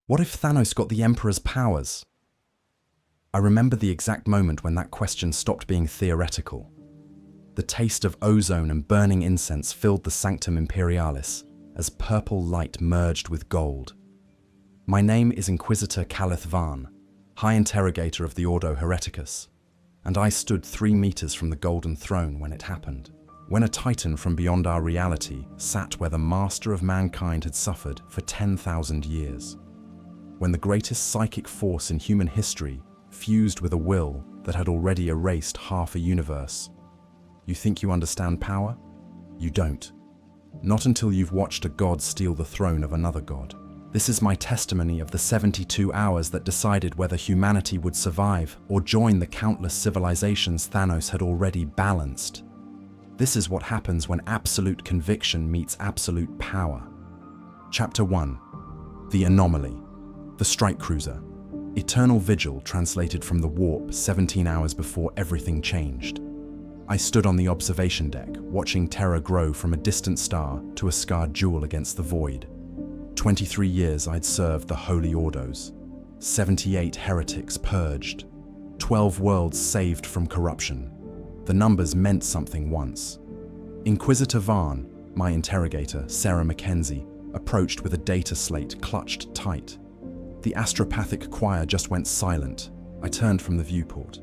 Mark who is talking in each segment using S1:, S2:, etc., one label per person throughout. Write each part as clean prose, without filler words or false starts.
S1: What if Thanos got the Emperor's powers? I remember the exact moment when that question stopped being theoretical. The taste of ozone and burning incense filled the Sanctum Imperialis as purple light merged with gold. My name is Inquisitor Kaleth Varn, High Interrogator of the Ordo Hereticus, and I stood 3 meters from the Golden Throne when it happened, when a titan from beyond our reality sat where the master of mankind had suffered for 10,000 years, when the greatest psychic force in human history fused with a will that had already erased half a universe. You think you understand power? You don't. Not until you've watched a god steal the throne of another god. This is my testimony of the 72 hours that decided whether humanity would survive or join the countless civilizations Thanos had already balanced. This is what happens when absolute conviction meets absolute power. Chapter 1. The Anomaly. The Strike Cruiser. Eternal Vigil translated from the warp 17 hours before everything changed. I stood on the observation deck, watching Terra grow from a distant star to a scarred jewel against the void. 23 years I'd served the Holy Ordos, 78 heretics purged, 12 worlds saved from corruption. The numbers meant something once. Inquisitor Varn, my interrogator, Sarah Mackenzie, approached with a data slate clutched tight. The astropathic choir just went silent. I turned from the viewport.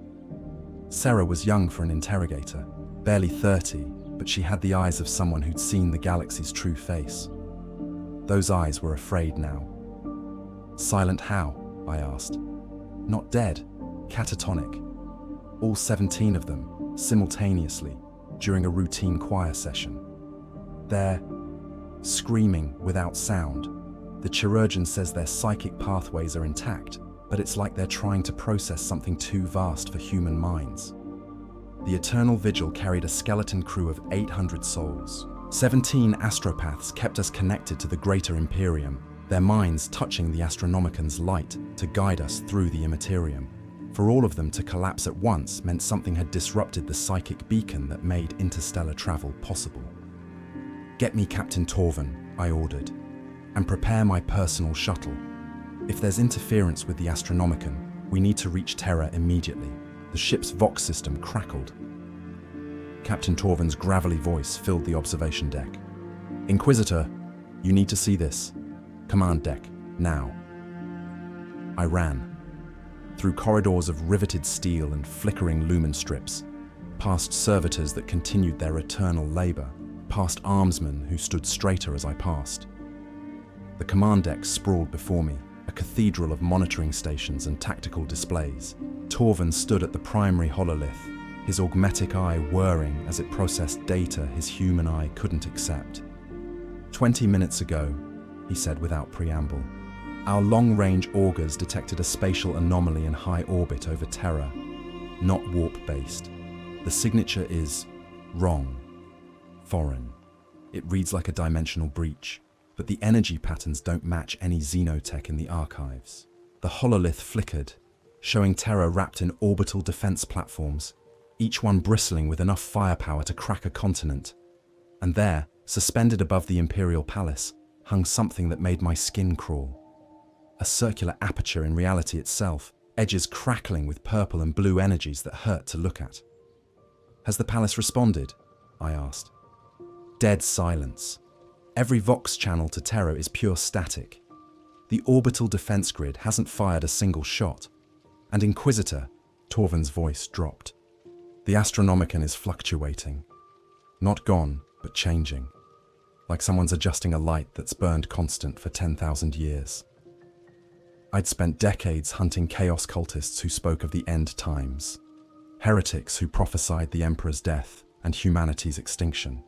S1: Sarah was young for an interrogator, barely 30, but she had the eyes of someone who'd seen the galaxy's true face. Those eyes were afraid now. Silent how? I asked. Not dead, catatonic. All 17 of them, simultaneously, during a routine choir session. They're screaming without sound. The chirurgeon says their psychic pathways are intact, but it's like they're trying to process something too vast for human minds. The Eternal Vigil carried a skeleton crew of 800 souls. 17 astropaths kept us connected to the greater Imperium, their minds touching the Astronomican's light to guide us through the immaterium. For all of them to collapse at once meant something had disrupted the psychic beacon that made interstellar travel possible. Get me Captain Torvin, I ordered, and prepare my personal shuttle. If there's interference with the Astronomican, we need to reach Terra immediately. The ship's Vox system crackled. Captain Torvin's gravelly voice filled the observation deck. Inquisitor, you need to see this. Command deck, now. I ran. Through corridors of riveted steel and flickering lumen strips, past servitors that continued their eternal labor, past armsmen who stood straighter as I passed. The command deck sprawled before me, a cathedral of monitoring stations and tactical displays. Torvin stood at the primary hololith, his augmetic eye whirring as it processed data his human eye couldn't accept. 20 minutes ago, he said without preamble, our long-range augers detected a spatial anomaly in high orbit over Terra, not warp-based. The signature is wrong, foreign. It reads like a dimensional breach, but the energy patterns don't match any xenotech in the archives. The hololith flickered, showing Terra wrapped in orbital defense platforms, each one bristling with enough firepower to crack a continent. And there, suspended above the Imperial Palace, hung something that made my skin crawl. A circular aperture in reality itself, edges crackling with purple and blue energies that hurt to look at. Has the palace responded? I asked. Dead silence. Every Vox channel to Terra is pure static. The orbital defense grid hasn't fired a single shot. And Inquisitor, Torvin's voice dropped. The Astronomican is fluctuating. Not gone, but changing. Like someone's adjusting a light that's burned constant for 10,000 years. I'd spent decades hunting chaos cultists who spoke of the end times. Heretics who prophesied the Emperor's death and humanity's extinction.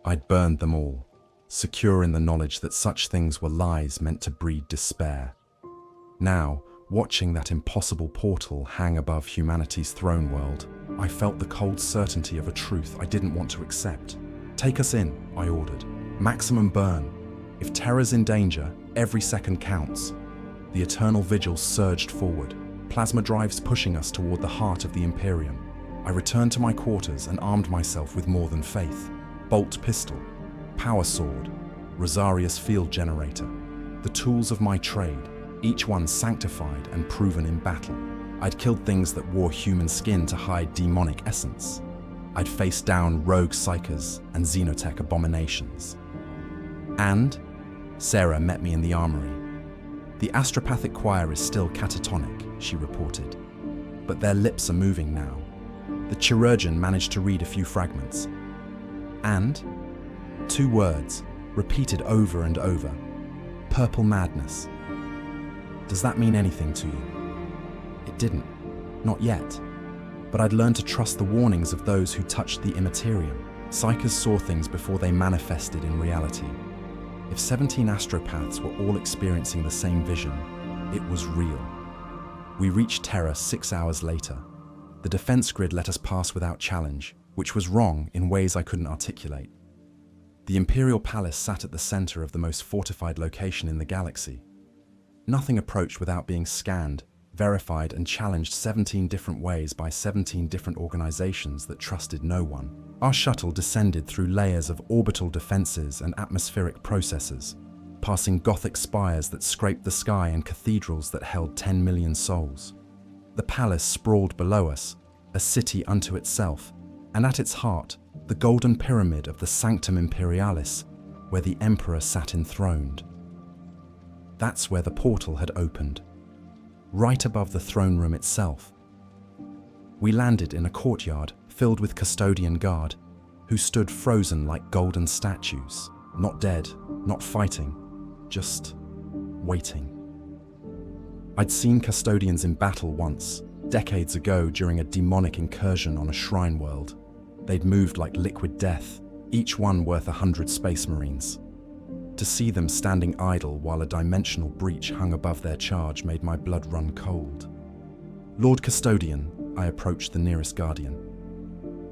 S1: I'd burned them all, secure in the knowledge that such things were lies meant to breed despair. Now, watching that impossible portal hang above humanity's throne world, I felt the cold certainty of a truth I didn't want to accept. Take us in, I ordered. Maximum burn. If Terra's in danger, every second counts. The Eternal Vigil surged forward, plasma drives pushing us toward the heart of the Imperium. I returned to my quarters and armed myself with more than faith. Bolt pistol, power sword, Rosarius field generator, the tools of my trade. each one sanctified and proven in battle. I'd killed things that wore human skin to hide demonic essence. I'd faced down rogue psychers and xenotech abominations. And Sarah met me in the armory. The astropathic choir is still catatonic, she reported, but their lips are moving now. The chirurgeon managed to read a few fragments. And 2 words, repeated over and over: purple madness. Does that mean anything to you? It didn't, not yet. But I'd learned to trust the warnings of those who touched the Imperium. Psychers saw things before they manifested in reality. If 17 astropaths were all experiencing the same vision, it was real. We reached Terra 6 hours later. The defense grid let us pass without challenge, which was wrong in ways I couldn't articulate. The Imperial Palace sat at the center of the most fortified location in the galaxy. Nothing approached without being scanned, verified and challenged 17 different ways by 17 different organizations that trusted no one. Our shuttle descended through layers of orbital defenses and atmospheric processors, passing Gothic spires that scraped the sky and cathedrals that held 10 million souls. The palace sprawled below us, a city unto itself, and at its heart, the golden pyramid of the Sanctum Imperialis, where the Emperor sat enthroned. That's where the portal had opened, right above the throne room itself. We landed in a courtyard filled with custodian guard, who stood frozen like golden statues, not dead, not fighting, just waiting. I'd seen custodians in battle once, decades ago during a demonic incursion on a shrine world. They'd moved like liquid death, each one worth 100 space marines. To see them standing idle while a dimensional breach hung above their charge made my blood run cold. Lord Custodian, I approached the nearest guardian.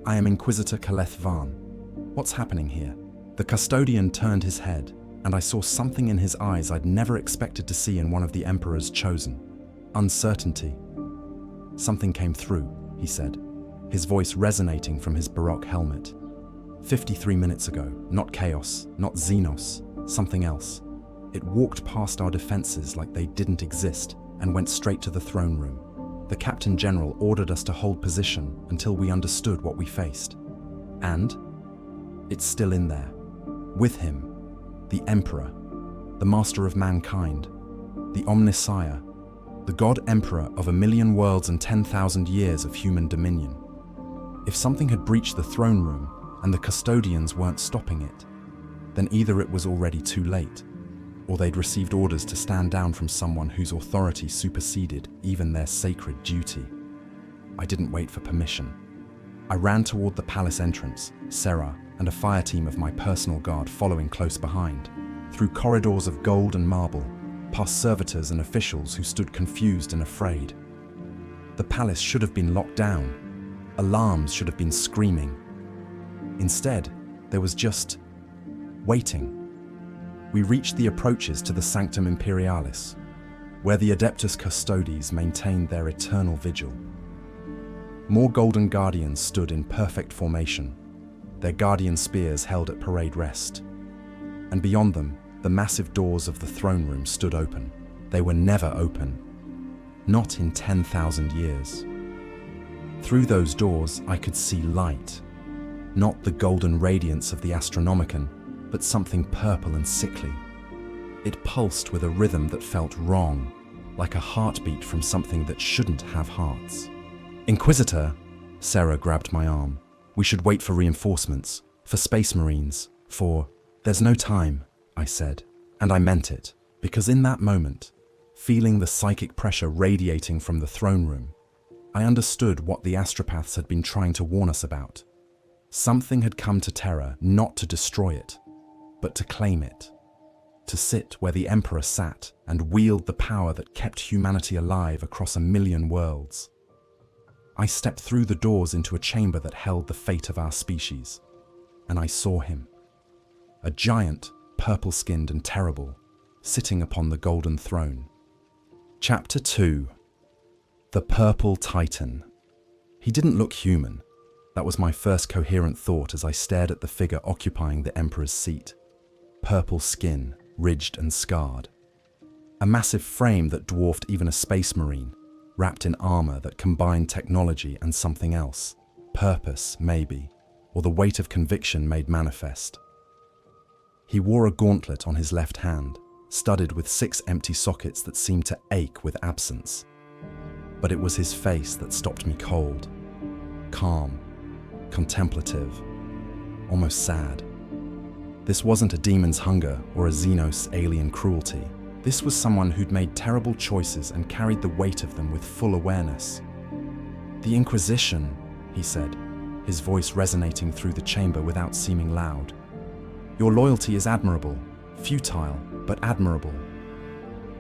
S1: I am Inquisitor Kaleth Varn. What's happening here? The custodian turned his head, and I saw something in his eyes I'd never expected to see in one of the Emperor's chosen. Uncertainty. Something came through, he said, his voice resonating from his Baroque helmet. 53 minutes ago, not chaos, not Xenos, something else. It walked past our defenses like they didn't exist and went straight to the throne room. The Captain General ordered us to hold position until we understood what we faced. And it's still in there. With him, the Emperor, the Master of Mankind, the Omnisire, the God Emperor of 1,000,000 worlds and 10,000 years of human dominion. If something had breached the throne room and the custodians weren't stopping it, then either it was already too late, or they'd received orders to stand down from someone whose authority superseded even their sacred duty. I didn't wait for permission. I ran toward the palace entrance, Sarah and a fire team of my personal guard following close behind, through corridors of gold and marble, past servitors and officials who stood confused and afraid. The palace should have been locked down. Alarms should have been screaming. Instead, there was just waiting. We reached the approaches to the Sanctum Imperialis, where the Adeptus Custodes maintained their eternal vigil. More golden guardians stood in perfect formation, their guardian spears held at parade rest. And beyond them, the massive doors of the throne room stood open. They were never open, not in 10,000 years. Through those doors, I could see light, not the golden radiance of the Astronomicon, but something purple and sickly. It pulsed with a rhythm that felt wrong, like a heartbeat from something that shouldn't have hearts. Inquisitor, Sarah grabbed my arm. We should wait for reinforcements, for space marines, for... There's no time, I said, and I meant it, because in that moment, feeling the psychic pressure radiating from the throne room, I understood what the astropaths had been trying to warn us about. Something had come to Terra not to destroy it, but to claim it, to sit where the Emperor sat and wield the power that kept humanity alive across 1,000,000 worlds. I stepped through the doors into a chamber that held the fate of our species, and I saw him, a giant, purple-skinned and terrible, sitting upon the golden throne. Chapter 2. The Purple Titan. He didn't look human. That was my first coherent thought as I stared at the figure occupying the Emperor's seat. Purple skin, ridged and scarred. A massive frame that dwarfed even a space marine, wrapped in armor that combined technology and something else. Purpose, maybe, or the weight of conviction made manifest. He wore a gauntlet on his left hand, studded with 6 empty sockets that seemed to ache with absence. But it was his face that stopped me cold. Calm, contemplative, almost sad. This wasn't a demon's hunger or a Xenos alien cruelty. This was someone who'd made terrible choices and carried the weight of them with full awareness. "The Inquisition," he said, his voice resonating through the chamber without seeming loud. "Your loyalty is admirable, futile, but admirable."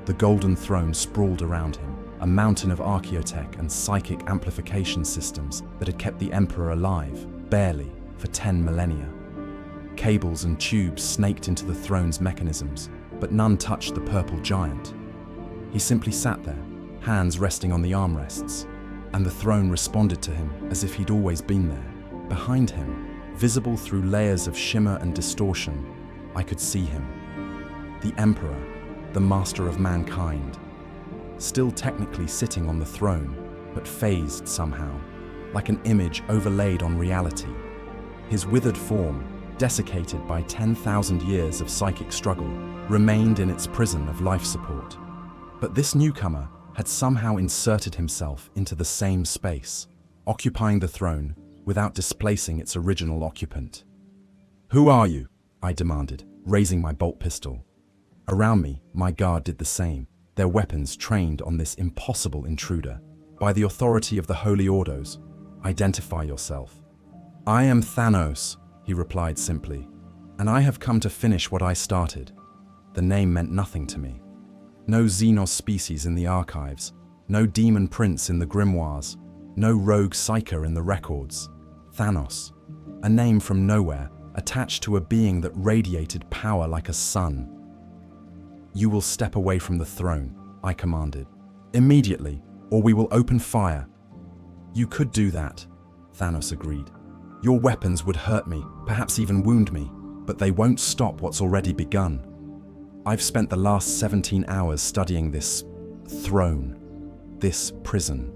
S1: The golden throne sprawled around him, a mountain of archaeotech and psychic amplification systems that had kept the Emperor alive, barely, for 10 millennia. Cables and tubes snaked into the throne's mechanisms, but none touched the purple giant. He simply sat there, hands resting on the armrests, and the throne responded to him as if he'd always been there. Behind him, visible through layers of shimmer and distortion, I could see him. The Emperor, the master of mankind, still technically sitting on the throne, but phased somehow, like an image overlaid on reality. His withered form, desiccated by 10,000 years of psychic struggle, remained in its prison of life support. But this newcomer had somehow inserted himself into the same space, occupying the throne without displacing its original occupant. "Who are you?" I demanded, raising my bolt pistol. Around me, my guard did the same, their weapons trained on this impossible intruder. "By the authority of the Holy Ordos, identify yourself." "I am Thanos," he replied simply, "and I have come to finish what I started." The name meant nothing to me. No Xenos species in the archives, no demon prince in the grimoires, no rogue psyker in the records. Thanos, a name from nowhere, attached to a being that radiated power like a sun. "You will step away from the throne," I commanded. "Immediately, or we will open fire." "You could do that," Thanos agreed. "Your weapons would hurt me, perhaps even wound me, but they won't stop what's already begun. I've spent the last 17 hours studying this throne, this prison,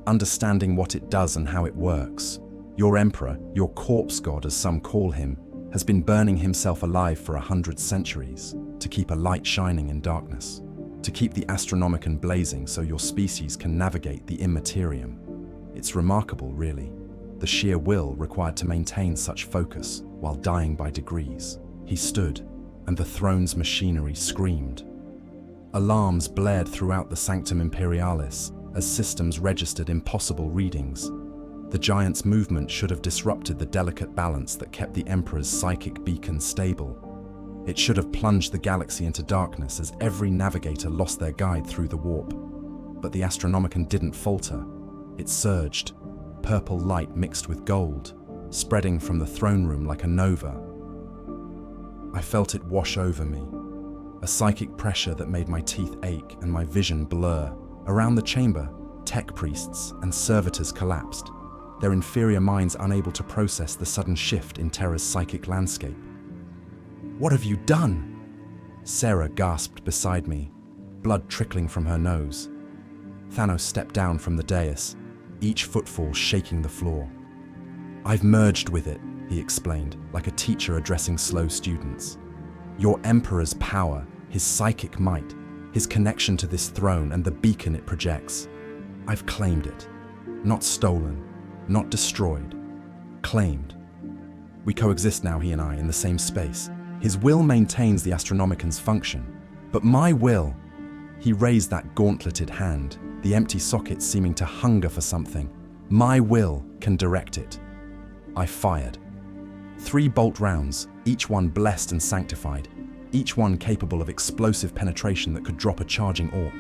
S1: understanding what it does and how it works. Your emperor, your corpse god as some call him, has been burning himself alive for 100 centuries to keep a light shining in darkness, to keep the Astronomicon blazing so your species can navigate the Imperium. It's remarkable, really, the sheer will required to maintain such focus while dying by degrees." He stood, and the throne's machinery screamed. Alarms blared throughout the Sanctum Imperialis as systems registered impossible readings. The giant's movement should have disrupted the delicate balance that kept the Emperor's psychic beacon stable. It should have plunged the galaxy into darkness as every navigator lost their guide through the warp. But the Astronomicon didn't falter. It surged, purple light mixed with gold, spreading from the throne room like a nova. I felt it wash over me, a psychic pressure that made my teeth ache and my vision blur. Around the chamber, tech priests and servitors collapsed, their inferior minds unable to process the sudden shift in Terra's psychic landscape. "What have you done?" Sarah gasped beside me, blood trickling from her nose. Thanos stepped down from the dais, each footfall shaking the floor. "I've merged with it," he explained, like a teacher addressing slow students. "Your Emperor's power, his psychic might, his connection to this throne and the beacon it projects. I've claimed it. Not stolen, not destroyed. Claimed. We coexist now, he and I, in the same space. His will maintains the Astronomicon's function, but my will..." He raised that gauntleted hand, the empty socket seeming to hunger for something. "My will can direct it." I fired. 3 bolt rounds, each one blessed and sanctified, each one capable of explosive penetration that could drop a charging orc.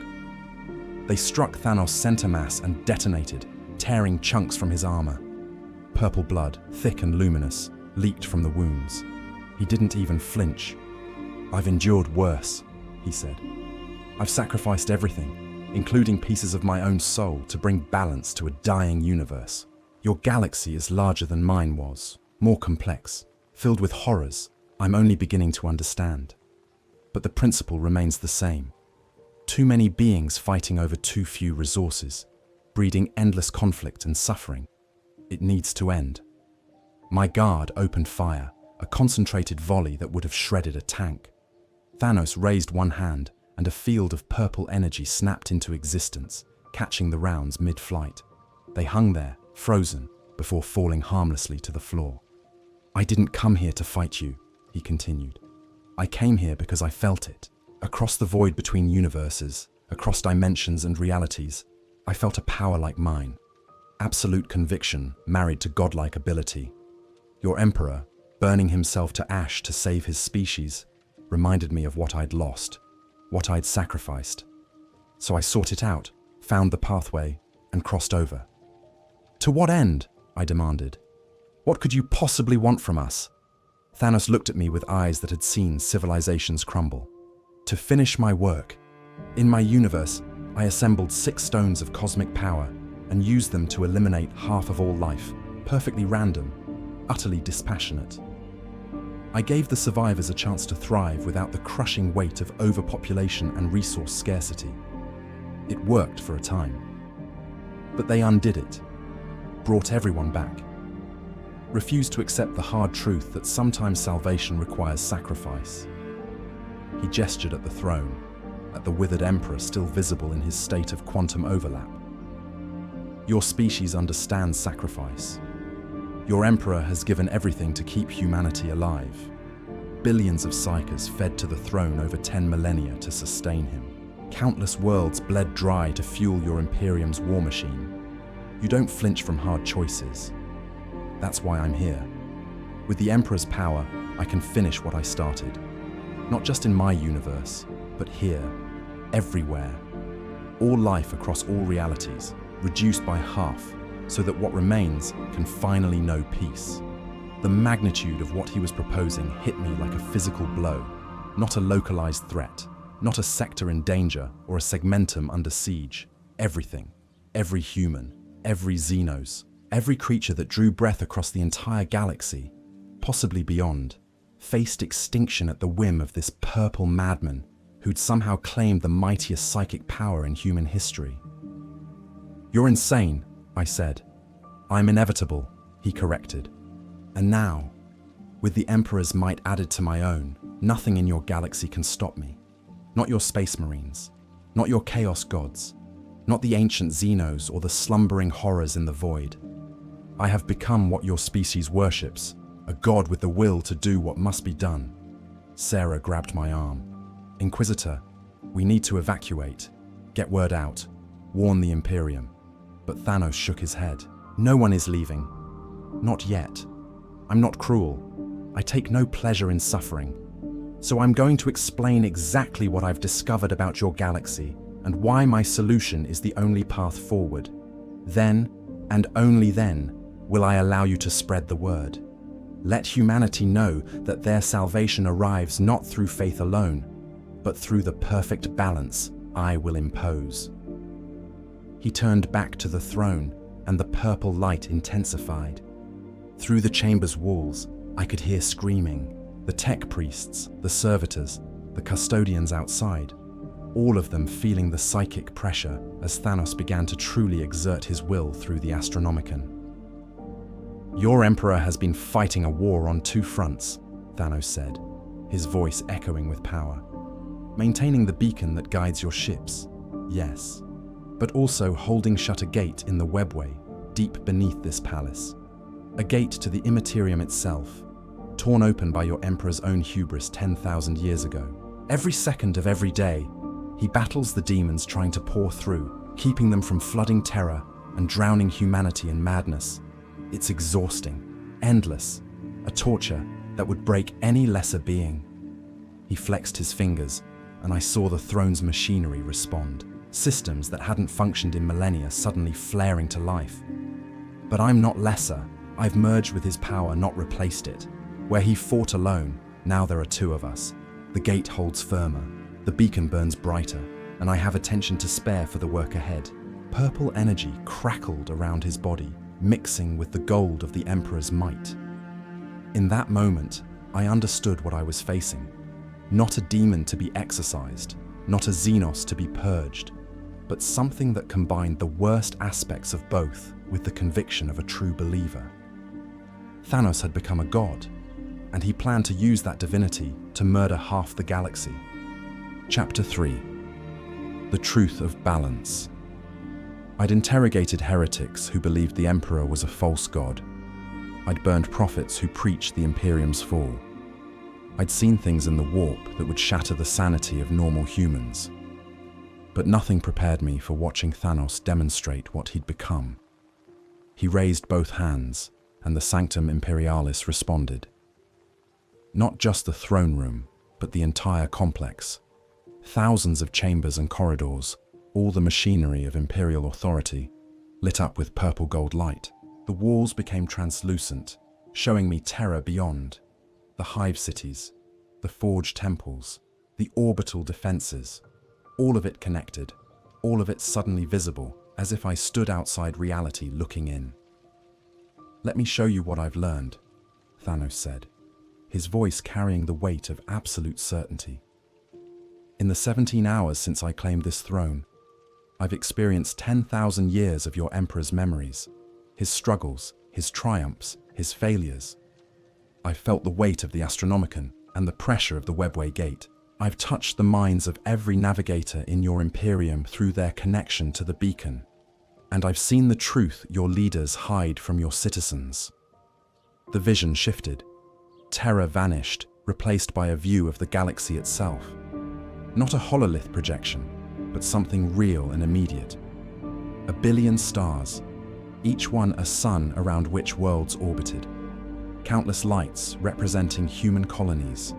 S1: They struck Thanos' center mass and detonated, tearing chunks from his armor. Purple blood, thick and luminous, leaked from the wounds. He didn't even flinch. "I've endured worse," he said. "I've sacrificed everything, including pieces of my own soul, to bring balance to a dying universe. Your galaxy is larger than mine was, more complex, filled with horrors I'm only beginning to understand. But the principle remains the same. Too many beings fighting over too few resources, breeding endless conflict and suffering. It needs to end. My guard opened fire, a concentrated volley that would have shredded a tank. Thanos raised one hand, and a field of purple energy snapped into existence, catching the rounds mid-flight. They hung there, frozen, before falling harmlessly to the floor. "I didn't come here to fight you," he continued. "I came here because I felt it. Across the void between universes, across dimensions and realities, I felt a power like mine. Absolute conviction married to godlike ability. Your Emperor, burning himself to ash to save his species, reminded me of what I'd lost, what I'd sacrificed. So I sought it out, found the pathway, and crossed over." "To what end?" I demanded. "What could you possibly want from us?" Thanos looked at me with eyes that had seen civilizations crumble. "To finish my work. In my universe, I assembled 6 stones of cosmic power and used them to eliminate half of all life, perfectly random, utterly dispassionate. I gave the survivors a chance to thrive without the crushing weight of overpopulation and resource scarcity. It worked for a time. But they undid it, brought everyone back, refused to accept the hard truth that sometimes salvation requires sacrifice." He gestured at the throne, at the withered emperor still visible in his state of quantum overlap. "Your species understands sacrifice. Your emperor has given everything to keep humanity alive. Billions of psychers fed to the throne over 10 millennia to sustain him. Countless worlds bled dry to fuel your Imperium's war machine. You don't flinch from hard choices. That's why I'm here. With the Emperor's power, I can finish what I started. Not just in my universe, but here, everywhere. All life across all realities, reduced by half, so that what remains can finally know peace." The magnitude of what he was proposing hit me like a physical blow, not a localized threat, not a sector in danger or a segmentum under siege. Everything, every human, every Xenos, every creature that drew breath across the entire galaxy, possibly beyond, faced extinction at the whim of this purple madman who'd somehow claimed the mightiest psychic power in human history. "You're insane," I said. "I'm inevitable," he corrected. "And now, with the Emperor's might added to my own, nothing in your galaxy can stop me. Not your space marines, not your chaos gods, not the ancient Xenos or the slumbering horrors in the void. I have become what your species worships, a god with the will to do what must be done." Sarah grabbed my arm. "Inquisitor, we need to evacuate. Get word out. Warn the Imperium." But Thanos shook his head. "No one is leaving. Not yet. I'm not cruel. I take no pleasure in suffering. So I'm going to explain exactly what I've discovered about your galaxy and why my solution is the only path forward. Then, and only then, will I allow you to spread the word. Let humanity know that their salvation arrives not through faith alone, but through the perfect balance I will impose." He turned back to the throne, and the purple light intensified. Through the chamber's walls, I could hear screaming. The tech priests, the servitors, the custodians outside, all of them feeling the psychic pressure as Thanos began to truly exert his will through the Astronomicon. "Your Emperor has been fighting a war on 2 fronts, Thanos said, his voice echoing with power. "Maintaining the beacon that guides your ships, yes, but also holding shut a gate in the Webway, deep beneath this palace. A gate to the Imperium itself, torn open by your Emperor's own hubris 10,000 years ago. Every second of every day, he battles the demons trying to pour through, keeping them from flooding Terra and drowning humanity in madness. It's exhausting, endless, a torture that would break any lesser being." He flexed his fingers, and I saw the throne's machinery respond, systems that hadn't functioned in millennia suddenly flaring to life. "But I'm not lesser. I've merged with his power, not replaced it. Where he fought alone, now there are 2 of us. The gate holds firmer, the beacon burns brighter, and I have attention to spare for the work ahead." Purple energy crackled around his body, mixing with the gold of the Emperor's might. In that moment, I understood what I was facing. Not a demon to be exorcised, not a Xenos to be purged, but something that combined the worst aspects of both with the conviction of a true believer. Thanos had become a god, and he planned to use that divinity to murder half the galaxy. Chapter 3. The Truth of Balance. I'd interrogated heretics who believed the Emperor was a false god. I'd burned prophets who preached the Imperium's fall. I'd seen things in the warp that would shatter the sanity of normal humans. But nothing prepared me for watching Thanos demonstrate what he'd become. He raised both hands, and the Sanctum Imperialis responded. Not just the throne room, but the entire complex. Thousands of chambers and corridors, all the machinery of Imperial authority, lit up with purple-gold light. The walls became translucent, showing me Terra beyond. The hive cities, the forged temples, the orbital defenses, all of it connected, all of it suddenly visible, as if I stood outside reality looking in. "Let me show you what I've learned," Thanos said, his voice carrying the weight of absolute certainty. "In the 17 hours since I claimed this throne, I've experienced 10,000 years of your Emperor's memories, his struggles, his triumphs, his failures. I've felt the weight of the Astronomicon and the pressure of the Webway gate. I've touched the minds of every navigator in your Imperium through their connection to the beacon. And I've seen the truth your leaders hide from your citizens." The vision shifted. Terra vanished, replaced by a view of the galaxy itself. Not a hololith projection, but something real and immediate. 1 billion stars, each one a sun around which worlds orbited. Countless lights representing human colonies,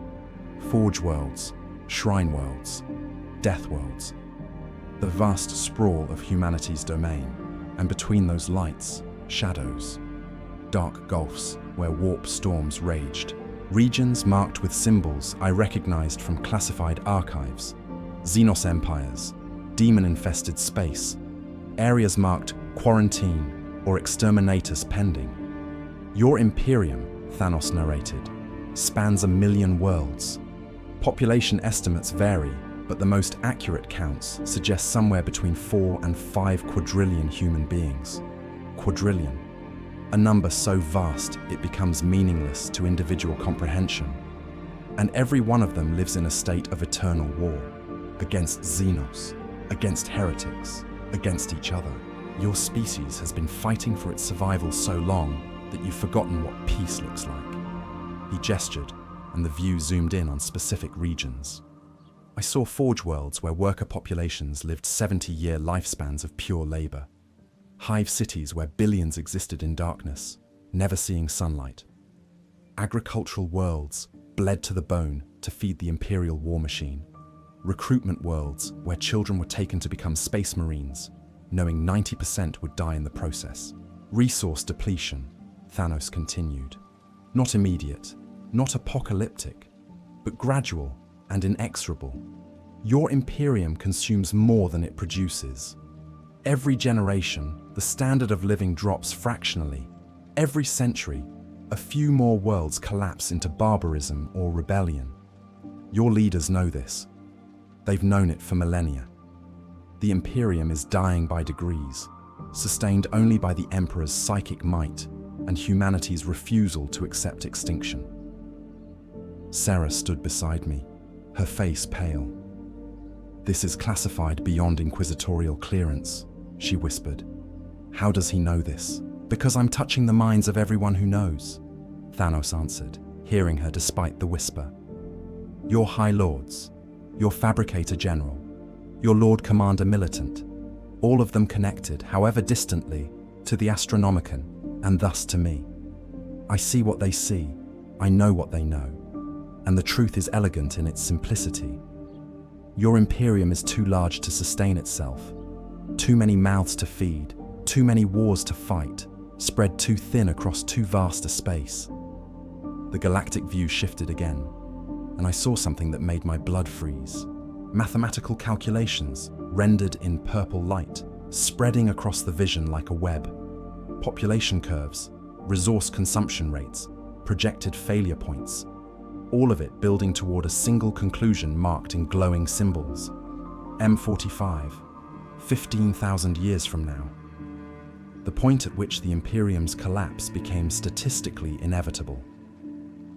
S1: forge worlds, shrine worlds, death worlds. The vast sprawl of humanity's domain, and between those lights, shadows. Dark gulfs where warp storms raged. Regions marked with symbols I recognized from classified archives. Xenos empires, demon-infested space. Areas marked quarantine or exterminatus pending. Your Imperium, Thanos narrated, spans 1 million worlds. Population estimates vary, but the most accurate counts suggest somewhere between 4 and 5 quadrillion human beings. Quadrillion. A number so vast it becomes meaningless to individual comprehension. And every one of them lives in a state of eternal war. Against Xenos, against heretics, against each other. Your species has been fighting for its survival so long that you've forgotten what peace looks like. He gestured, and the view zoomed in on specific regions. I saw forge worlds where worker populations lived 70-year lifespans of pure labor. Hive cities where billions existed in darkness, never seeing sunlight. Agricultural worlds bled to the bone to feed the Imperial war machine. Recruitment worlds where children were taken to become space marines, knowing 90% would die in the process. Resource depletion, Thanos continued. Not immediate, not apocalyptic, but gradual and inexorable. Your Imperium consumes more than it produces. Every generation, the standard of living drops fractionally. Every century, a few more worlds collapse into barbarism or rebellion. Your leaders know this. They've known it for millennia. The Imperium is dying by degrees, sustained only by the Emperor's psychic might and humanity's refusal to accept extinction. Sarah stood beside me, her face pale. "This is classified beyond inquisitorial clearance," she whispered. "How does he know this?" "Because I'm touching the minds of everyone who knows," Thanos answered, hearing her despite the whisper. "Your High Lords, your Fabricator General, your Lord Commander Militant, all of them connected, however distantly, to the Astronomicon, and thus to me. I see what they see, I know what they know, and the truth is elegant in its simplicity. Your Imperium is too large to sustain itself, too many mouths to feed, too many wars to fight, spread too thin across too vast a space." The galactic view shifted again, and I saw something that made my blood freeze. Mathematical calculations, rendered in purple light, spreading across the vision like a web. Population curves, resource consumption rates, projected failure points, all of it building toward a single conclusion marked in glowing symbols. M45, 15,000 years from now. The point at which the Imperium's collapse became statistically inevitable.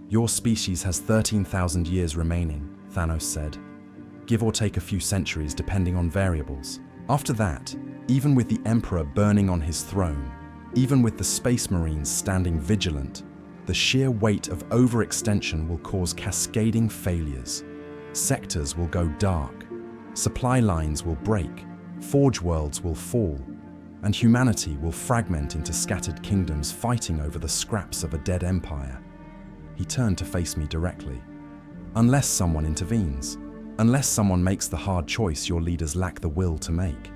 S1: Your species has 13,000 years remaining, Thanos said, give or take a few centuries depending on variables. After that, even with the Emperor burning on his throne, even with the Space Marines standing vigilant, the sheer weight of overextension will cause cascading failures. Sectors will go dark, supply lines will break, forge worlds will fall, and humanity will fragment into scattered kingdoms fighting over the scraps of a dead empire. He turned to face me directly. Unless someone intervenes, unless someone makes the hard choice your leaders lack the will to make.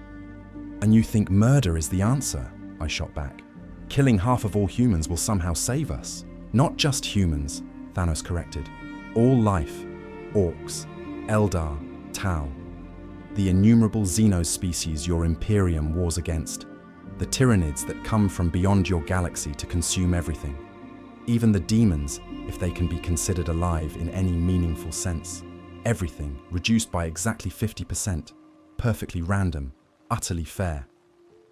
S1: And you think murder is the answer? I shot back. Killing half of all humans will somehow save us. Not just humans, Thanos corrected. All life, orcs, Eldar, Tau, the innumerable Xenos species your Imperium wars against, the Tyranids that come from beyond your galaxy to consume everything. Even the demons, if they can be considered alive in any meaningful sense. Everything reduced by exactly 50%, perfectly random, utterly fair.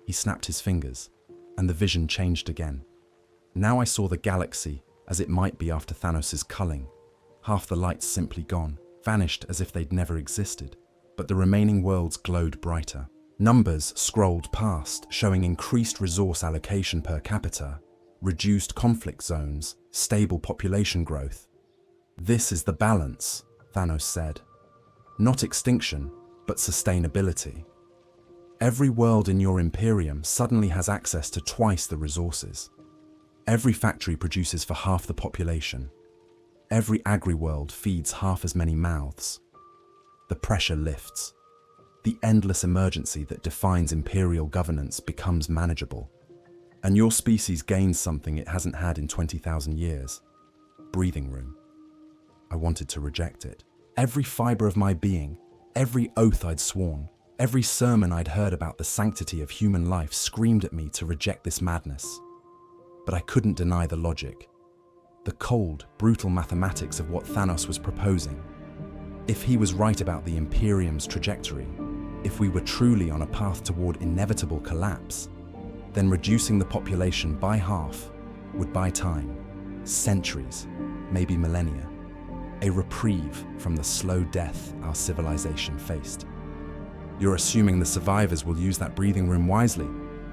S1: He snapped his fingers, and the vision changed again. Now I saw the galaxy as it might be after Thanos' culling. Half the lights simply gone, vanished as if they'd never existed. But the remaining worlds glowed brighter. Numbers scrolled past, showing increased resource allocation per capita, reduced conflict zones, stable population growth. This is the balance, Thanos said. Not extinction, but sustainability. Every world in your Imperium suddenly has access to twice the resources. Every factory produces for half the population. Every agri-world feeds half as many mouths. The pressure lifts. The endless emergency that defines imperial governance becomes manageable. And your species gains something it hasn't had in 20,000 years. Breathing room. I wanted to reject it. Every fiber of my being, every oath I'd sworn, every sermon I'd heard about the sanctity of human life screamed at me to reject this madness. But I couldn't deny the logic. The cold, brutal mathematics of what Thanos was proposing. If he was right about the Imperium's trajectory, if we were truly on a path toward inevitable collapse, then reducing the population by half would buy time, centuries, maybe millennia, a reprieve from the slow death our civilization faced. You're assuming the survivors will use that breathing room wisely,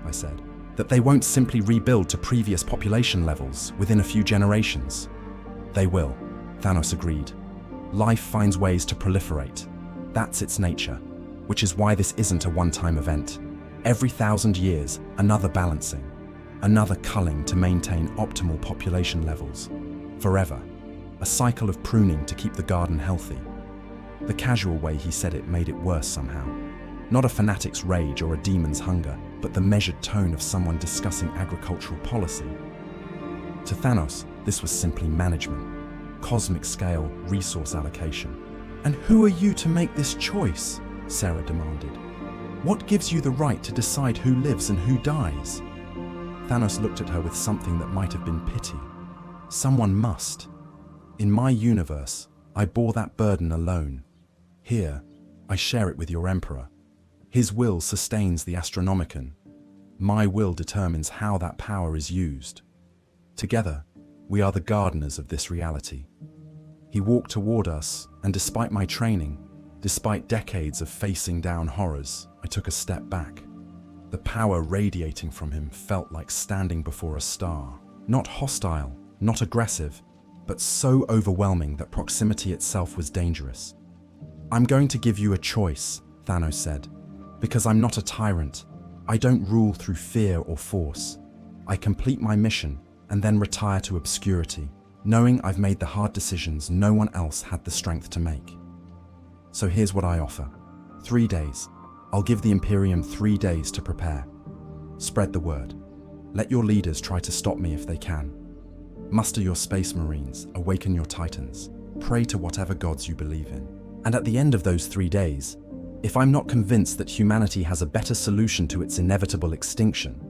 S1: I said, that they won't simply rebuild to previous population levels within a few generations. They will, Thanos agreed. Life finds ways to proliferate. That's its nature, which is why this isn't a one-time event. Every 1,000 years, another balancing, another culling to maintain optimal population levels. Forever, a cycle of pruning to keep the garden healthy. The casual way he said it made it worse somehow. Not a fanatic's rage or a demon's hunger, but the measured tone of someone discussing agricultural policy. To Thanos, this was simply management, cosmic scale resource allocation. And who are you to make this choice? Sarah demanded. What gives you the right to decide who lives and who dies? Thanos looked at her with something that might have been pity. Someone must. In my universe, I bore that burden alone. Here, I share it with your Emperor. His will sustains the Astronomicon. My will determines how that power is used. Together, we are the gardeners of this reality. He walked toward us, and despite my training, despite decades of facing down horrors, I took a step back. The power radiating from him felt like standing before a star. Not hostile, not aggressive, but so overwhelming that proximity itself was dangerous. I'm going to give you a choice, Thanos said, because I'm not a tyrant. I don't rule through fear or force. I complete my mission and then retire to obscurity, knowing I've made the hard decisions no one else had the strength to make. So here's what I offer. 3 days. I'll give the Imperium 3 days to prepare. Spread the word. Let your leaders try to stop me if they can. Muster your space marines, awaken your titans, pray to whatever gods you believe in. And at the end of those 3 days, if I'm not convinced that humanity has a better solution to its inevitable extinction,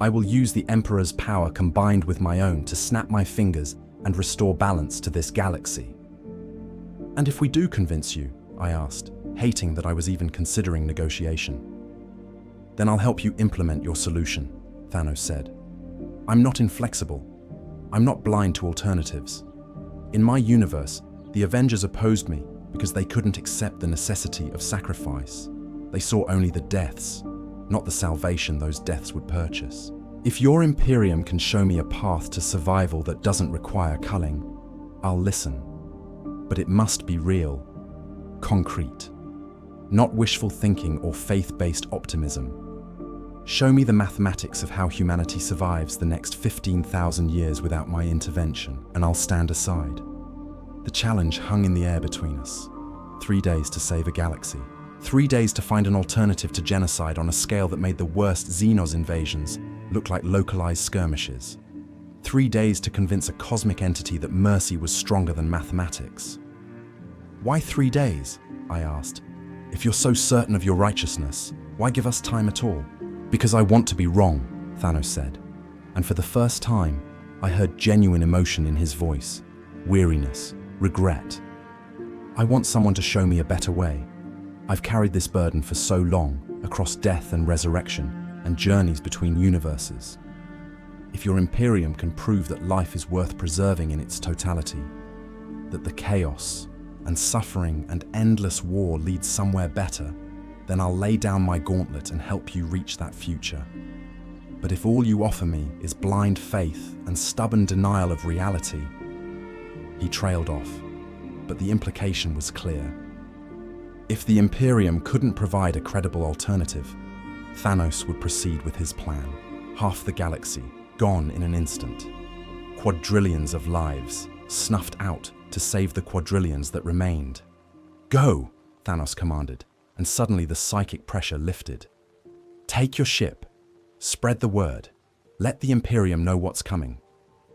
S1: I will use the Emperor's power combined with my own to snap my fingers and restore balance to this galaxy. And if we do convince you, I asked, hating that I was even considering negotiation. "Then I'll help you implement your solution," Thanos said. "I'm not inflexible. I'm not blind to alternatives. In my universe, the Avengers opposed me because they couldn't accept the necessity of sacrifice. They saw only the deaths, not the salvation those deaths would purchase. If your Imperium can show me a path to survival that doesn't require culling, I'll listen. But it must be real, concrete, not wishful thinking or faith-based optimism. Show me the mathematics of how humanity survives the next 15,000 years without my intervention, and I'll stand aside." The challenge hung in the air between us. 3 days to save a galaxy. 3 days to find an alternative to genocide on a scale that made the worst Xenos invasions look like localized skirmishes. 3 days to convince a cosmic entity that mercy was stronger than mathematics. "Why 3 days?" I asked. "If you're so certain of your righteousness, why give us time at all?" "Because I want to be wrong," Thanos said. And for the first time, I heard genuine emotion in his voice. Weariness, regret. "I want someone to show me a better way. I've carried this burden for so long, across death and resurrection, and journeys between universes. If your Imperium can prove that life is worth preserving in its totality, that the chaos and suffering and endless war leads somewhere better, then I'll lay down my gauntlet and help you reach that future. But if all you offer me is blind faith and stubborn denial of reality..." He trailed off, but the implication was clear. If the Imperium couldn't provide a credible alternative, Thanos would proceed with his plan. Half the galaxy, gone in an instant. Quadrillions of lives, snuffed out to save the quadrillions that remained. "Go," Thanos commanded, and suddenly the psychic pressure lifted. "Take your ship, spread the word, let the Imperium know what's coming,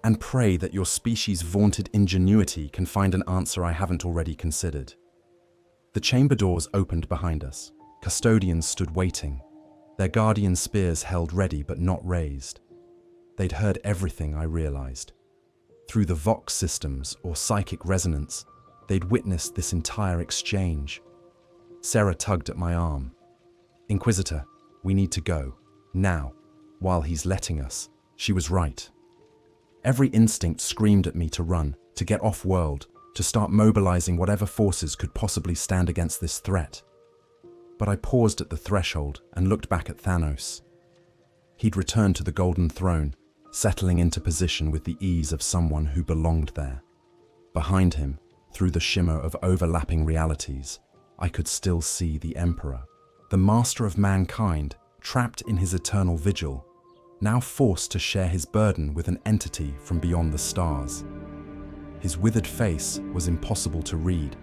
S1: and pray that your species' vaunted ingenuity can find an answer I haven't already considered." The chamber doors opened behind us. Custodians stood waiting, their guardian spears held ready but not raised. They'd heard everything, I realized. Through the Vox systems or psychic resonance, they'd witnessed this entire exchange. Sarah tugged at my arm. "Inquisitor, we need to go, now, while he's letting us." She was right. Every instinct screamed at me to run, to get off-world, to start mobilizing whatever forces could possibly stand against this threat. But I paused at the threshold and looked back at Thanos. He'd returned to the Golden Throne, settling into position with the ease of someone who belonged there. Behind him, through the shimmer of overlapping realities, I could still see the Emperor, the master of mankind, trapped in his eternal vigil, now forced to share his burden with an entity from beyond the stars. His withered face was impossible to read,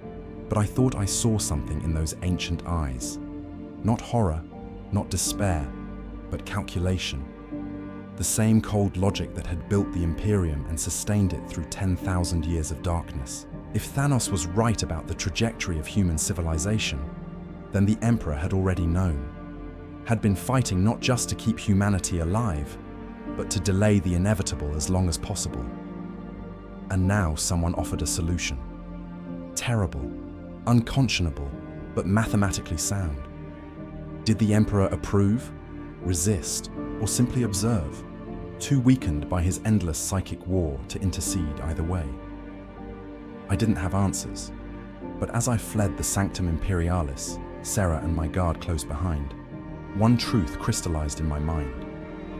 S1: but I thought I saw something in those ancient eyes. Not horror, not despair, but calculation. The same cold logic that had built the Imperium and sustained it through 10,000 years of darkness. If Thanos was right about the trajectory of human civilization, then the Emperor had already known, had been fighting not just to keep humanity alive, but to delay the inevitable as long as possible. And now someone offered a solution. Terrible, unconscionable, but mathematically sound. Did the Emperor approve, resist, or simply observe, too weakened by his endless psychic war to intercede either way? I didn't have answers, but as I fled the Sanctum Imperialis, Sarah and my guard close behind, one truth crystallized in my mind.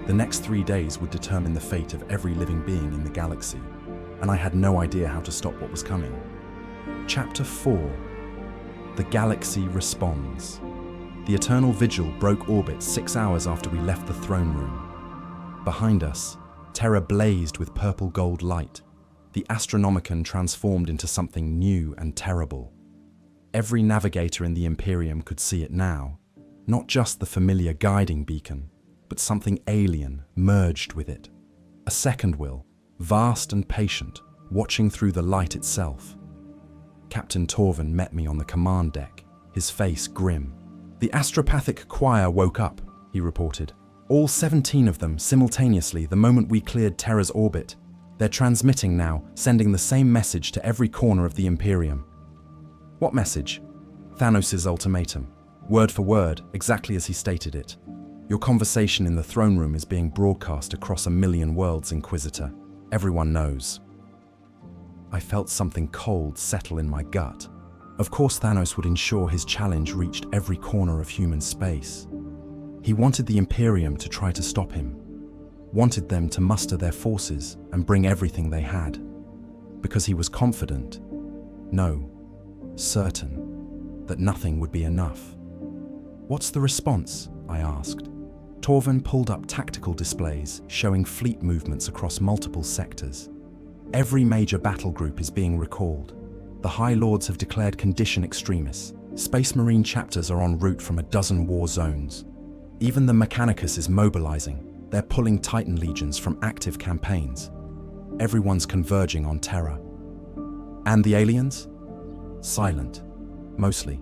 S1: The next 3 days would determine the fate of every living being in the galaxy, and I had no idea how to stop what was coming. Chapter 4. The Galaxy Responds. The Eternal Vigil broke orbit 6 hours after we left the throne room. Behind us, Terra blazed with purple-gold light. The Astronomicon transformed into something new and terrible. Every navigator in the Imperium could see it now. Not just the familiar guiding beacon, but something alien merged with it. A second will, vast and patient, watching through the light itself. Captain Torvin met me on the command deck, his face grim. "The astropathic choir woke up," he reported. "All 17 of them simultaneously the moment we cleared Terra's orbit. They're transmitting now, sending the same message to every corner of the Imperium." "What message?" Thanos' ultimatum. Word for word, exactly as he stated it. Your conversation in the throne room is being broadcast across 1,000,000 worlds, Inquisitor. Everyone knows. I felt something cold settle in my gut. Of course, Thanos would ensure his challenge reached every corner of human space. He wanted the Imperium to try to stop him, wanted them to muster their forces and bring everything they had, because he was confident, no, certain, that nothing would be enough. What's the response? I asked. Torvin pulled up tactical displays showing fleet movements across multiple sectors. Every major battle group is being recalled. The High Lords have declared condition extremis. Space Marine chapters are en route from a dozen war zones. Even the Mechanicus is mobilizing. They're pulling Titan legions from active campaigns. Everyone's converging on Terra. And the aliens? Silent, mostly.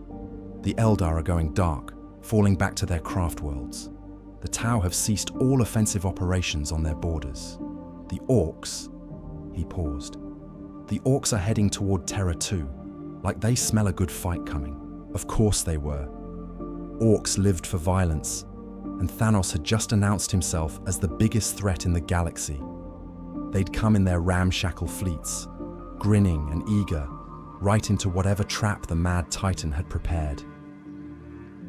S1: The Eldar are going dark, falling back to their craft worlds. The Tau have ceased all offensive operations on their borders. The Orcs, he paused. The Orcs are heading toward Terra too, like they smell a good fight coming. Of course they were. Orcs lived for violence, and Thanos had just announced himself as the biggest threat in the galaxy. They'd come in their ramshackle fleets, grinning and eager, right into whatever trap the mad Titan had prepared.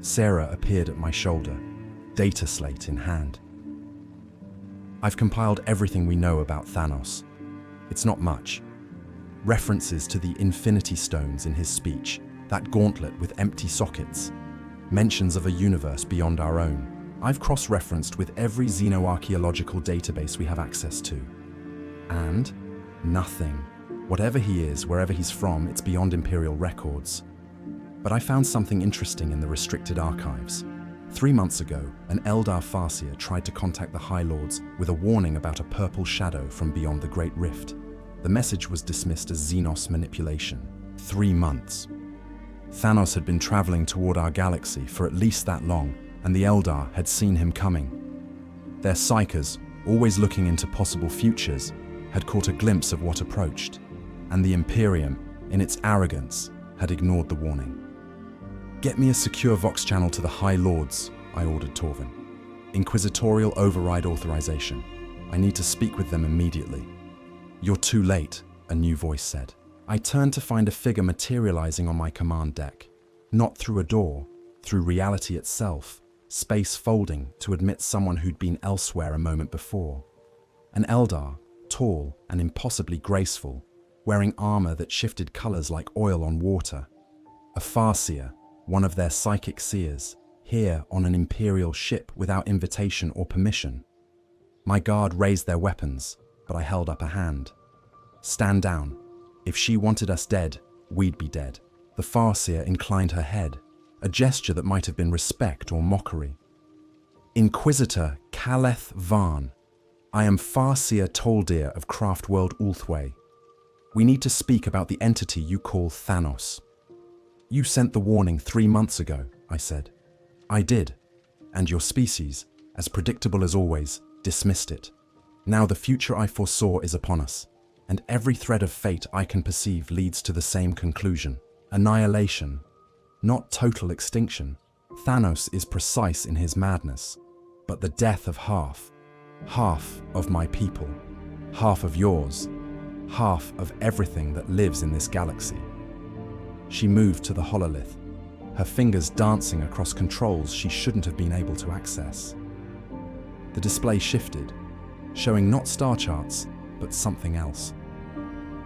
S1: Sarah appeared at my shoulder, data slate in hand. I've compiled everything we know about Thanos. It's not much. References to the Infinity Stones in his speech, that gauntlet with empty sockets, mentions of a universe beyond our own. I've cross-referenced with every xenoarchaeological database we have access to. And nothing. Whatever he is, wherever he's from, it's beyond Imperial records. But I found something interesting in the restricted archives. 3 months ago, an Eldar Farseer tried to contact the High Lords with a warning about a purple shadow from beyond the Great Rift. The message was dismissed as Xenos manipulation. 3 months. Thanos had been traveling toward our galaxy for at least that long, and the Eldar had seen him coming. Their psychers, always looking into possible futures, had caught a glimpse of what approached, and the Imperium, in its arrogance, had ignored the warning. Get me a secure Vox channel to the High Lords, I ordered Torvin. Inquisitorial override authorization. I need to speak with them immediately. You're too late, a new voice said. I turned to find a figure materializing on my command deck. Not through a door, through reality itself, space folding to admit someone who'd been elsewhere a moment before. An Eldar, tall and impossibly graceful, wearing armor that shifted colors like oil on water. A Farseer, one of their psychic seers, here on an Imperial ship without invitation or permission. My guard raised their weapons, but I held up a hand. Stand down. If she wanted us dead, we'd be dead. The Farseer inclined her head, a gesture that might have been respect or mockery. Inquisitor Kaleth Varn. I am Farseer Toldir of Craft World Ulthway. We need to speak about the entity you call Thanos. You sent the warning 3 months ago, I said. I did, and your species, as predictable as always, dismissed it. Now the future I foresaw is upon us, and every thread of fate I can perceive leads to the same conclusion. Annihilation, not total extinction. Thanos is precise in his madness, but the death of half of my people, half of yours, half of everything that lives in this galaxy. She moved to the hololith, her fingers dancing across controls she shouldn't have been able to access. The display shifted, showing not star charts, but something else.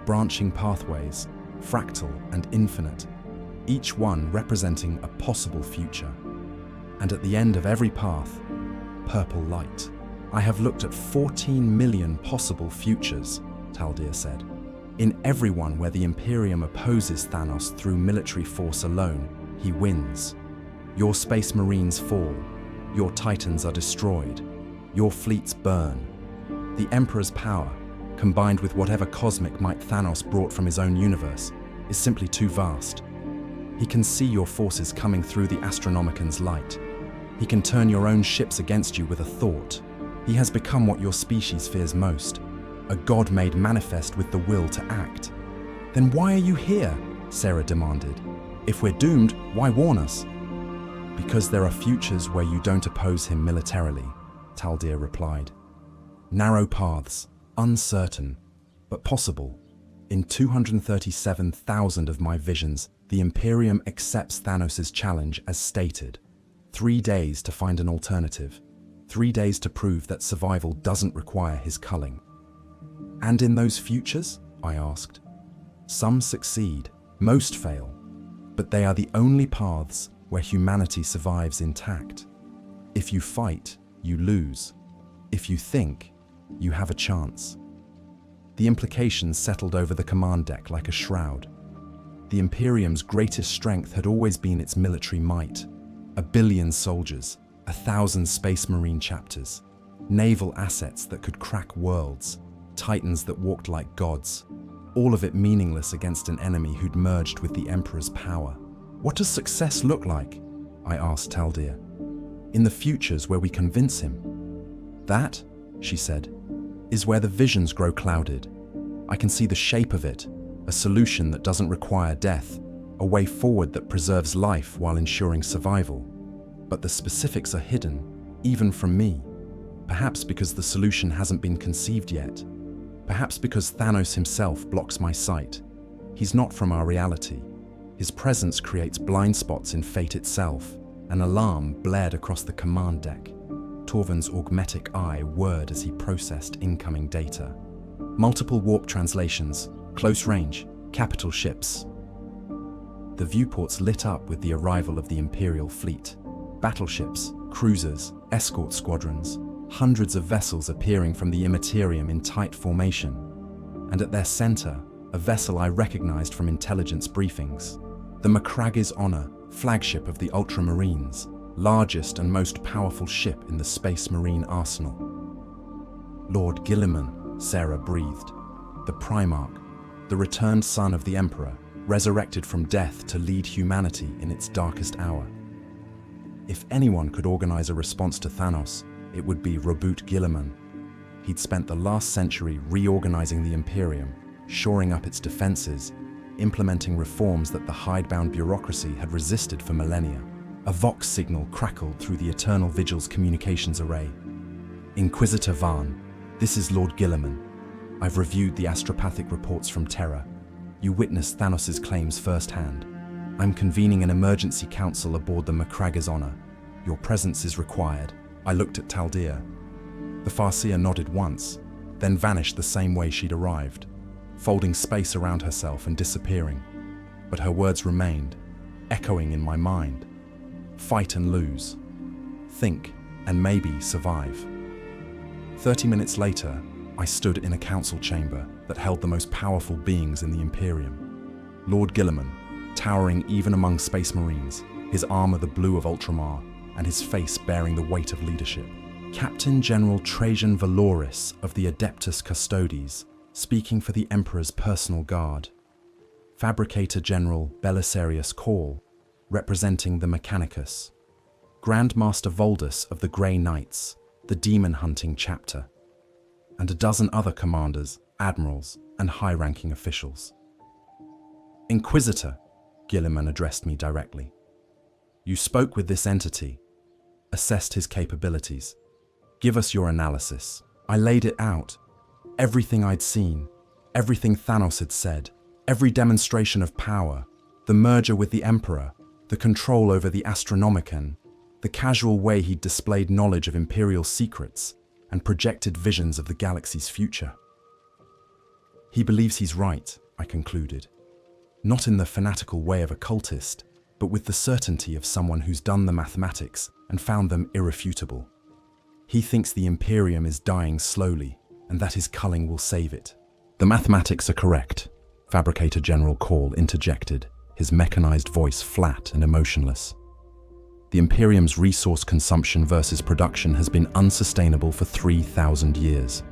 S1: Branching pathways, fractal and infinite, each one representing a possible future. And at the end of every path, purple light. I have looked at 14 million possible futures, Toldir said. In every one where the Imperium opposes Thanos through military force alone, he wins. Your Space Marines fall, your Titans are destroyed, your fleets burn. The Emperor's power, combined with whatever cosmic might Thanos brought from his own universe, is simply too vast. He can see your forces coming through the Astronomican's light. He can turn your own ships against you with a thought. He has become what your species fears most, a god made manifest with the will to act. Then why are you here? Sarah demanded. If we're doomed, why warn us? Because there are futures where you don't oppose him militarily, Taldir replied. Narrow paths, uncertain, but possible. In 237,000 of my visions, the Imperium accepts Thanos' challenge as stated. 3 days to find an alternative. 3 days to prove that survival doesn't require his culling. And in those futures? I asked. Some succeed, most fail, but they are the only paths where humanity survives intact. If you fight, you lose. If you think, you have a chance. The implications settled over the command deck like a shroud. The Imperium's greatest strength had always been its military might. 1 billion soldiers, 1,000 Space Marine chapters, naval assets that could crack worlds, titans that walked like gods, all of it meaningless against an enemy who'd merged with the Emperor's power. What does success look like? I asked Taldir. In the futures where we convince him. That, she said, is where the visions grow clouded. I can see the shape of it, a solution that doesn't require death, a way forward that preserves life while ensuring survival. But the specifics are hidden, even from me. Perhaps because the solution hasn't been conceived yet. Perhaps because Thanos himself blocks my sight. He's not from our reality. His presence creates blind spots in fate itself. An alarm blared across the command deck. Torvin's augmetic eye whirred as he processed incoming data. Multiple warp translations, close range, capital ships. The viewports lit up with the arrival of the Imperial fleet. Battleships, cruisers, escort squadrons, hundreds of vessels appearing from the Imperium in tight formation. And at their center, a vessel I recognized from intelligence briefings. The Macragge's Honor, flagship of the Ultramarines, largest and most powerful ship in the Space Marine arsenal. Lord Guilliman, Sarah breathed. The Primarch, the returned son of the Emperor, resurrected from death to lead humanity in its darkest hour. If anyone could organize a response to Thanos, it would be Reboot Guilliman. He'd spent the last century reorganizing the Imperium, shoring up its defenses, implementing reforms that the hidebound bureaucracy had resisted for millennia. A Vox signal crackled through the Eternal Vigil's communications array. Inquisitor Varn, this is Lord Guilliman. I've reviewed the astropathic reports from Terra. You witnessed Thanos' claims firsthand. I'm convening an emergency council aboard the Macragge's Honor. Your presence is required. I looked at Taldir. The Farseer nodded once, then vanished the same way she'd arrived, folding space around herself and disappearing. But her words remained, echoing in my mind. Fight and lose. Think, and maybe survive. 30 minutes later, I stood in a council chamber that held the most powerful beings in the Imperium. Lord Guilliman, towering even among Space Marines, his armor the blue of Ultramar, and his face bearing the weight of leadership. Captain General Trajan Valoris of the Adeptus Custodes, speaking for the Emperor's personal guard. Fabricator General Belisarius Call, representing the Mechanicus. Grandmaster Voldus of the Grey Knights, the demon-hunting chapter. And a dozen other commanders, admirals, and high-ranking officials. Inquisitor, Guilliman addressed me directly. You spoke with this entity, assessed his capabilities. Give us your analysis. I laid it out. Everything I'd seen, everything Thanos had said, every demonstration of power, the merger with the Emperor, the control over the Astronomicon, the casual way he'd displayed knowledge of Imperial secrets and projected visions of the galaxy's future. He believes he's right, I concluded. Not in the fanatical way of a cultist, but with the certainty of someone who's done the mathematics and found them irrefutable. He thinks the Imperium is dying slowly, and that his culling will save it. The mathematics are correct, Fabricator General Call interjected, his mechanized voice flat and emotionless. The Imperium's resource consumption versus production has been unsustainable for 3,000 years.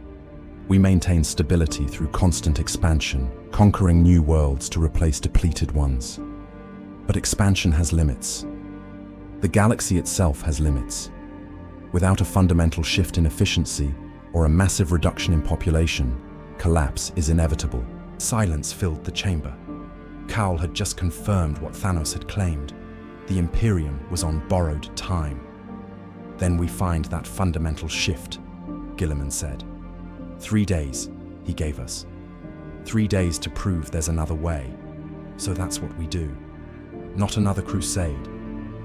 S1: We maintain stability through constant expansion, conquering new worlds to replace depleted ones. But expansion has limits. The galaxy itself has limits. Without a fundamental shift in efficiency or a massive reduction in population, collapse is inevitable. Silence filled the chamber. Kaul had just confirmed what Thanos had claimed. The Imperium was on borrowed time. Then we find that fundamental shift, Guilliman said. 3 days, he gave us. 3 days to prove there's another way. So that's what we do. Not another crusade,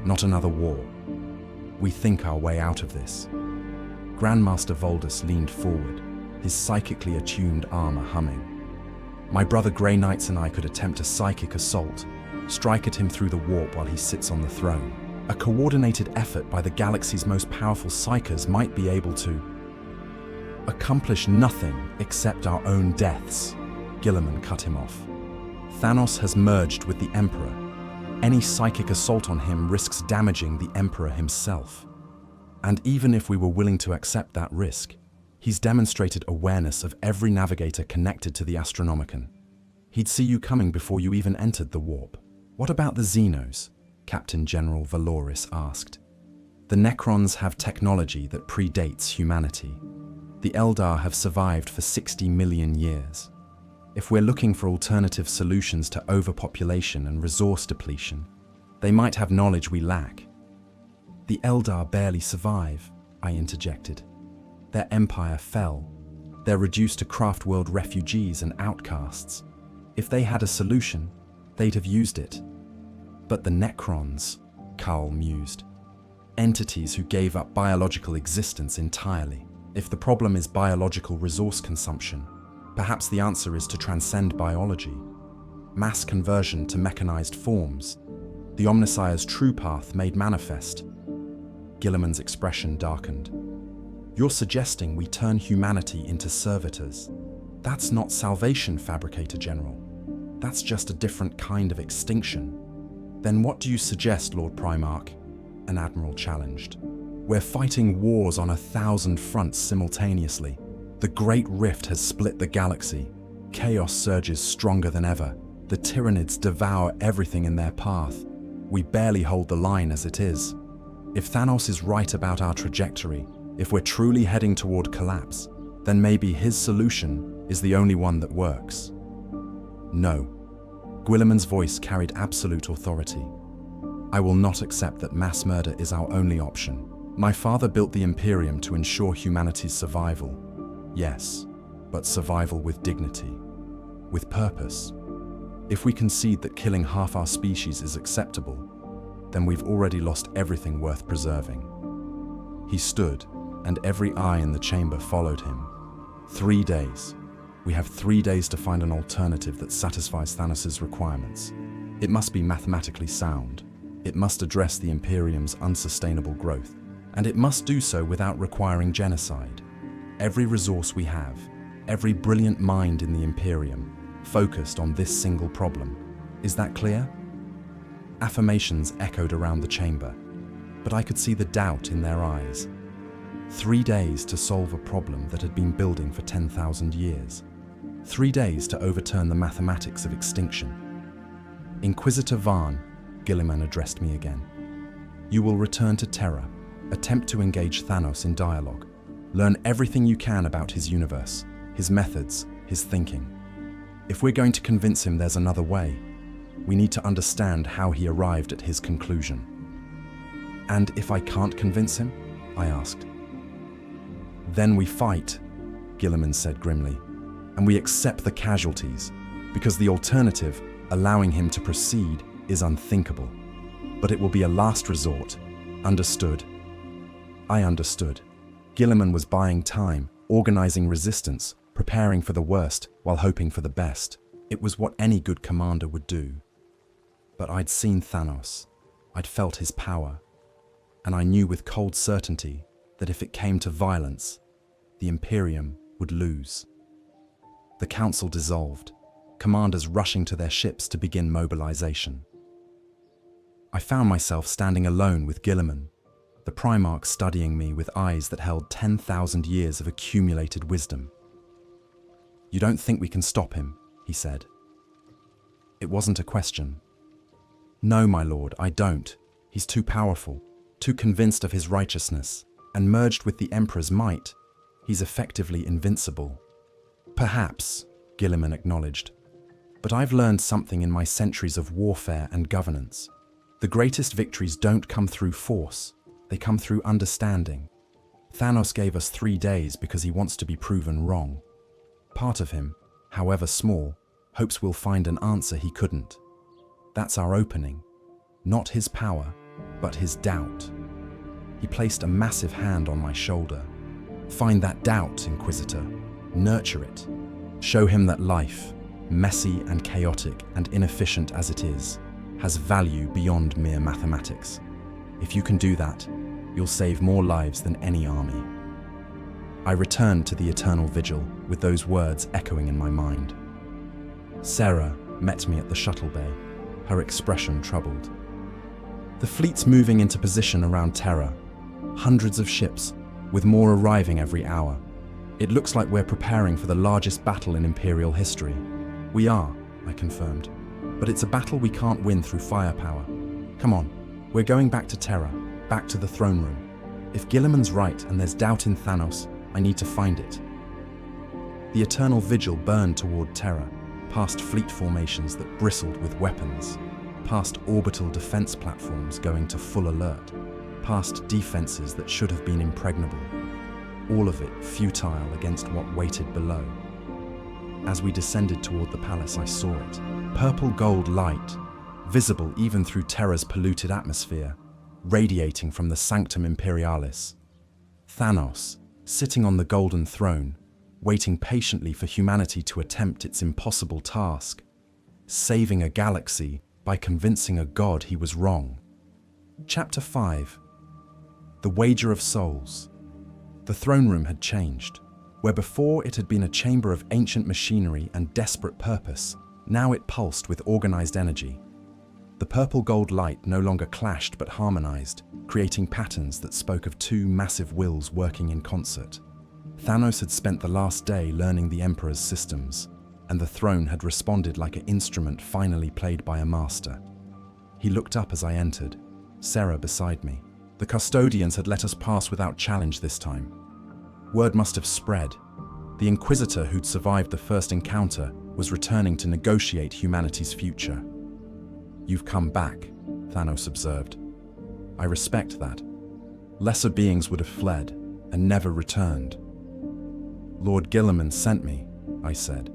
S1: not another war. We think our way out of this. Grandmaster Voldus leaned forward, his psychically attuned armor humming. My brother Grey Knights and I could attempt a psychic assault, strike at him through the warp while he sits on the throne. A coordinated effort by the galaxy's most powerful psychers might be able to accomplish nothing except our own deaths. Guilliman cut him off. Thanos has merged with the Emperor. Any psychic assault on him risks damaging the Emperor himself. And even if we were willing to accept that risk, he's demonstrated awareness of every navigator connected to the Astronomicon. He'd see you coming before you even entered the warp. What about the Xenos? Captain General Valoris asked. The Necrons have technology that predates humanity. The Eldar have survived for 60 million years. If we're looking for alternative solutions to overpopulation and resource depletion, they might have knowledge we lack. The Eldar barely survive, I interjected. Their empire fell. They're reduced to craft world refugees and outcasts. If they had a solution, they'd have used it. But the Necrons, Kaul mused. Entities who gave up biological existence entirely. If the problem is biological resource consumption, perhaps the answer is to transcend biology. Mass conversion to mechanized forms. The Omnissiah's true path made manifest. Guilliman's expression darkened. You're suggesting we turn humanity into servitors. That's not salvation, Fabricator General. That's just a different kind of extinction. Then what do you suggest, Lord Primarch? An admiral challenged. We're fighting wars on 1,000 fronts simultaneously. The Great Rift has split the galaxy. Chaos surges stronger than ever. The Tyranids devour everything in their path. We barely hold the line as it is. If Thanos is right about our trajectory, if we're truly heading toward collapse, then maybe his solution is the only one that works. No. Guilliman's voice carried absolute authority. I will not accept that mass murder is our only option. My father built the Imperium to ensure humanity's survival. Yes, but survival with dignity, with purpose. If we concede that killing half our species is acceptable, then we've already lost everything worth preserving. He stood, and every eye in the chamber followed him. 3 days. We have 3 days to find an alternative that satisfies Thanos' requirements. It must be mathematically sound. It must address the Imperium's unsustainable growth. And it must do so without requiring genocide. Every resource we have, every brilliant mind in the Imperium, focused on this single problem. Is that clear? Affirmations echoed around the chamber, but I could see the doubt in their eyes. 3 days to solve a problem that had been building for 10,000 years. 3 days to overturn the mathematics of extinction. Inquisitor Varn, Guilliman addressed me again. You will return to Terra, attempt to engage Thanos in dialogue. Learn everything you can about his universe, his methods, his thinking. If we're going to convince him there's another way, we need to understand how he arrived at his conclusion. And if I can't convince him? I asked. Then we fight, Guilliman said grimly, and we accept the casualties, because the alternative, allowing him to proceed, is unthinkable. But it will be a last resort. Understood? I understood. Guilliman was buying time, organizing resistance, preparing for the worst while hoping for the best. It was what any good commander would do. But I'd seen Thanos. I'd felt his power. And I knew with cold certainty that if it came to violence, the Imperium would lose. The council dissolved, commanders rushing to their ships to begin mobilization. I found myself standing alone with Guilliman, the Primarch studying me with eyes that held 10,000 years of accumulated wisdom. You don't think we can stop him, he said. It wasn't a question. No, my lord, I don't. He's too powerful, too convinced of his righteousness, and merged with the Emperor's might, he's effectively invincible. Perhaps, Guilliman acknowledged. But I've learned something in my centuries of warfare and governance. The greatest victories don't come through force, they come through understanding. Thanos gave us 3 days because he wants to be proven wrong. Part of him, however small, hopes we'll find an answer he couldn't. That's our opening. Not his power, but his doubt. He placed a massive hand on my shoulder. Find that doubt, Inquisitor. Nurture it. Show him that life, messy and chaotic and inefficient as it is, has value beyond mere mathematics. If you can do that, you'll save more lives than any army. I returned to the eternal vigil with those words echoing in my mind. Sarah met me at the shuttle bay, her expression troubled. The fleet's moving into position around Terra, hundreds of ships, with more arriving every hour. It looks like we're preparing for the largest battle in Imperial history. We are, I confirmed, but it's a battle we can't win through firepower. Come on, we're going back to Terra, back to the throne room. If Guilliman's right and there's doubt in Thanos, I need to find it. The eternal vigil burned toward Terra, past fleet formations that bristled with weapons, past orbital defense platforms going to full alert, past defenses that should have been impregnable. All of it futile against what waited below. As we descended toward the palace, I saw it. Purple gold light, visible even through Terra's polluted atmosphere, radiating from the Sanctum Imperialis. Thanos, sitting on the golden throne, waiting patiently for humanity to attempt its impossible task, saving a galaxy by convincing a god he was wrong. Chapter 5. The Wager of Souls. The throne room had changed. Where before it had been a chamber of ancient machinery and desperate purpose, now it pulsed with organized energy. The purple gold light no longer clashed but harmonized, creating patterns that spoke of 2 massive wills working in concert. Thanos had spent the last day learning the Emperor's systems, and the throne had responded like an instrument finally played by a master. He looked up as I entered, Sarah beside me. The custodians had let us pass without challenge this time. Word must have spread. The Inquisitor who'd survived the first encounter was returning to negotiate humanity's future. You've come back, Thanos observed. I respect that. Lesser beings would have fled and never returned. Lord Guilliman sent me, I said,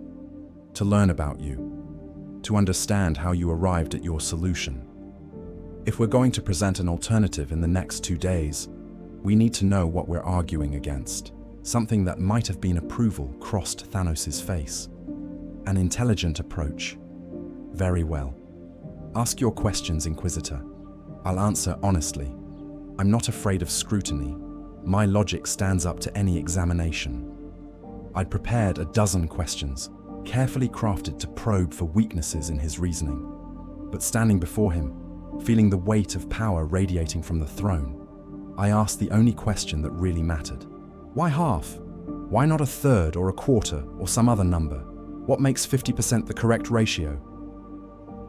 S1: to learn about you, to understand how you arrived at your solution. If we're going to present an alternative in the next 2 days, we need to know what we're arguing against. Something that might have been approval crossed Thanos' face. An intelligent approach. Very well. Ask your questions, Inquisitor. I'll answer honestly. I'm not afraid of scrutiny. My logic stands up to any examination. I'd prepared a dozen questions, carefully crafted to probe for weaknesses in his reasoning. But standing before him, feeling the weight of power radiating from the throne, I asked the only question that really mattered. Why half? Why not a third or a quarter or some other number? What makes 50% the correct ratio?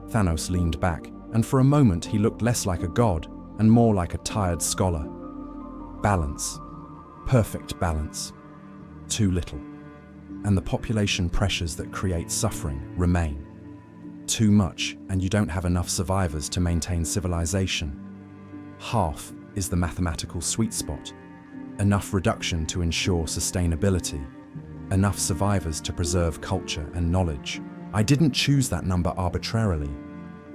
S1: Thanos leaned back, and for a moment he looked less like a god and more like a tired scholar. Balance. Perfect balance. Too little. And the population pressures that create suffering remain. Too much, and you don't have enough survivors to maintain civilization. Half is the mathematical sweet spot. Enough reduction to ensure sustainability. Enough survivors to preserve culture and knowledge. I didn't choose that number arbitrarily.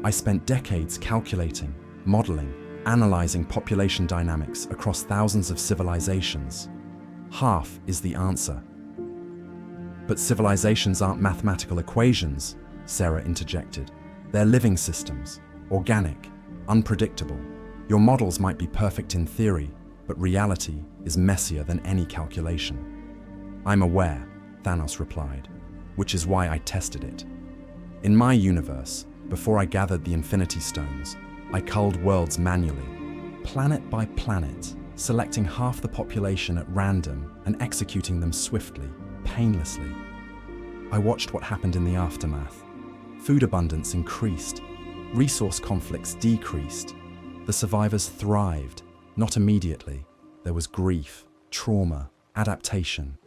S1: I spent decades calculating, modeling, analyzing population dynamics across thousands of civilizations. Half is the answer. But civilizations aren't mathematical equations, Sarah interjected. They're living systems, organic, unpredictable. Your models might be perfect in theory, but reality is messier than any calculation. I'm aware, Thanos replied, which is why I tested it. In my universe, before I gathered the Infinity Stones, I culled worlds manually, planet by planet, selecting half the population at random and executing them swiftly, painlessly. I watched what happened in the aftermath. Food abundance increased, resource conflicts decreased, the survivors thrived, not immediately. There was grief, trauma, adaptation.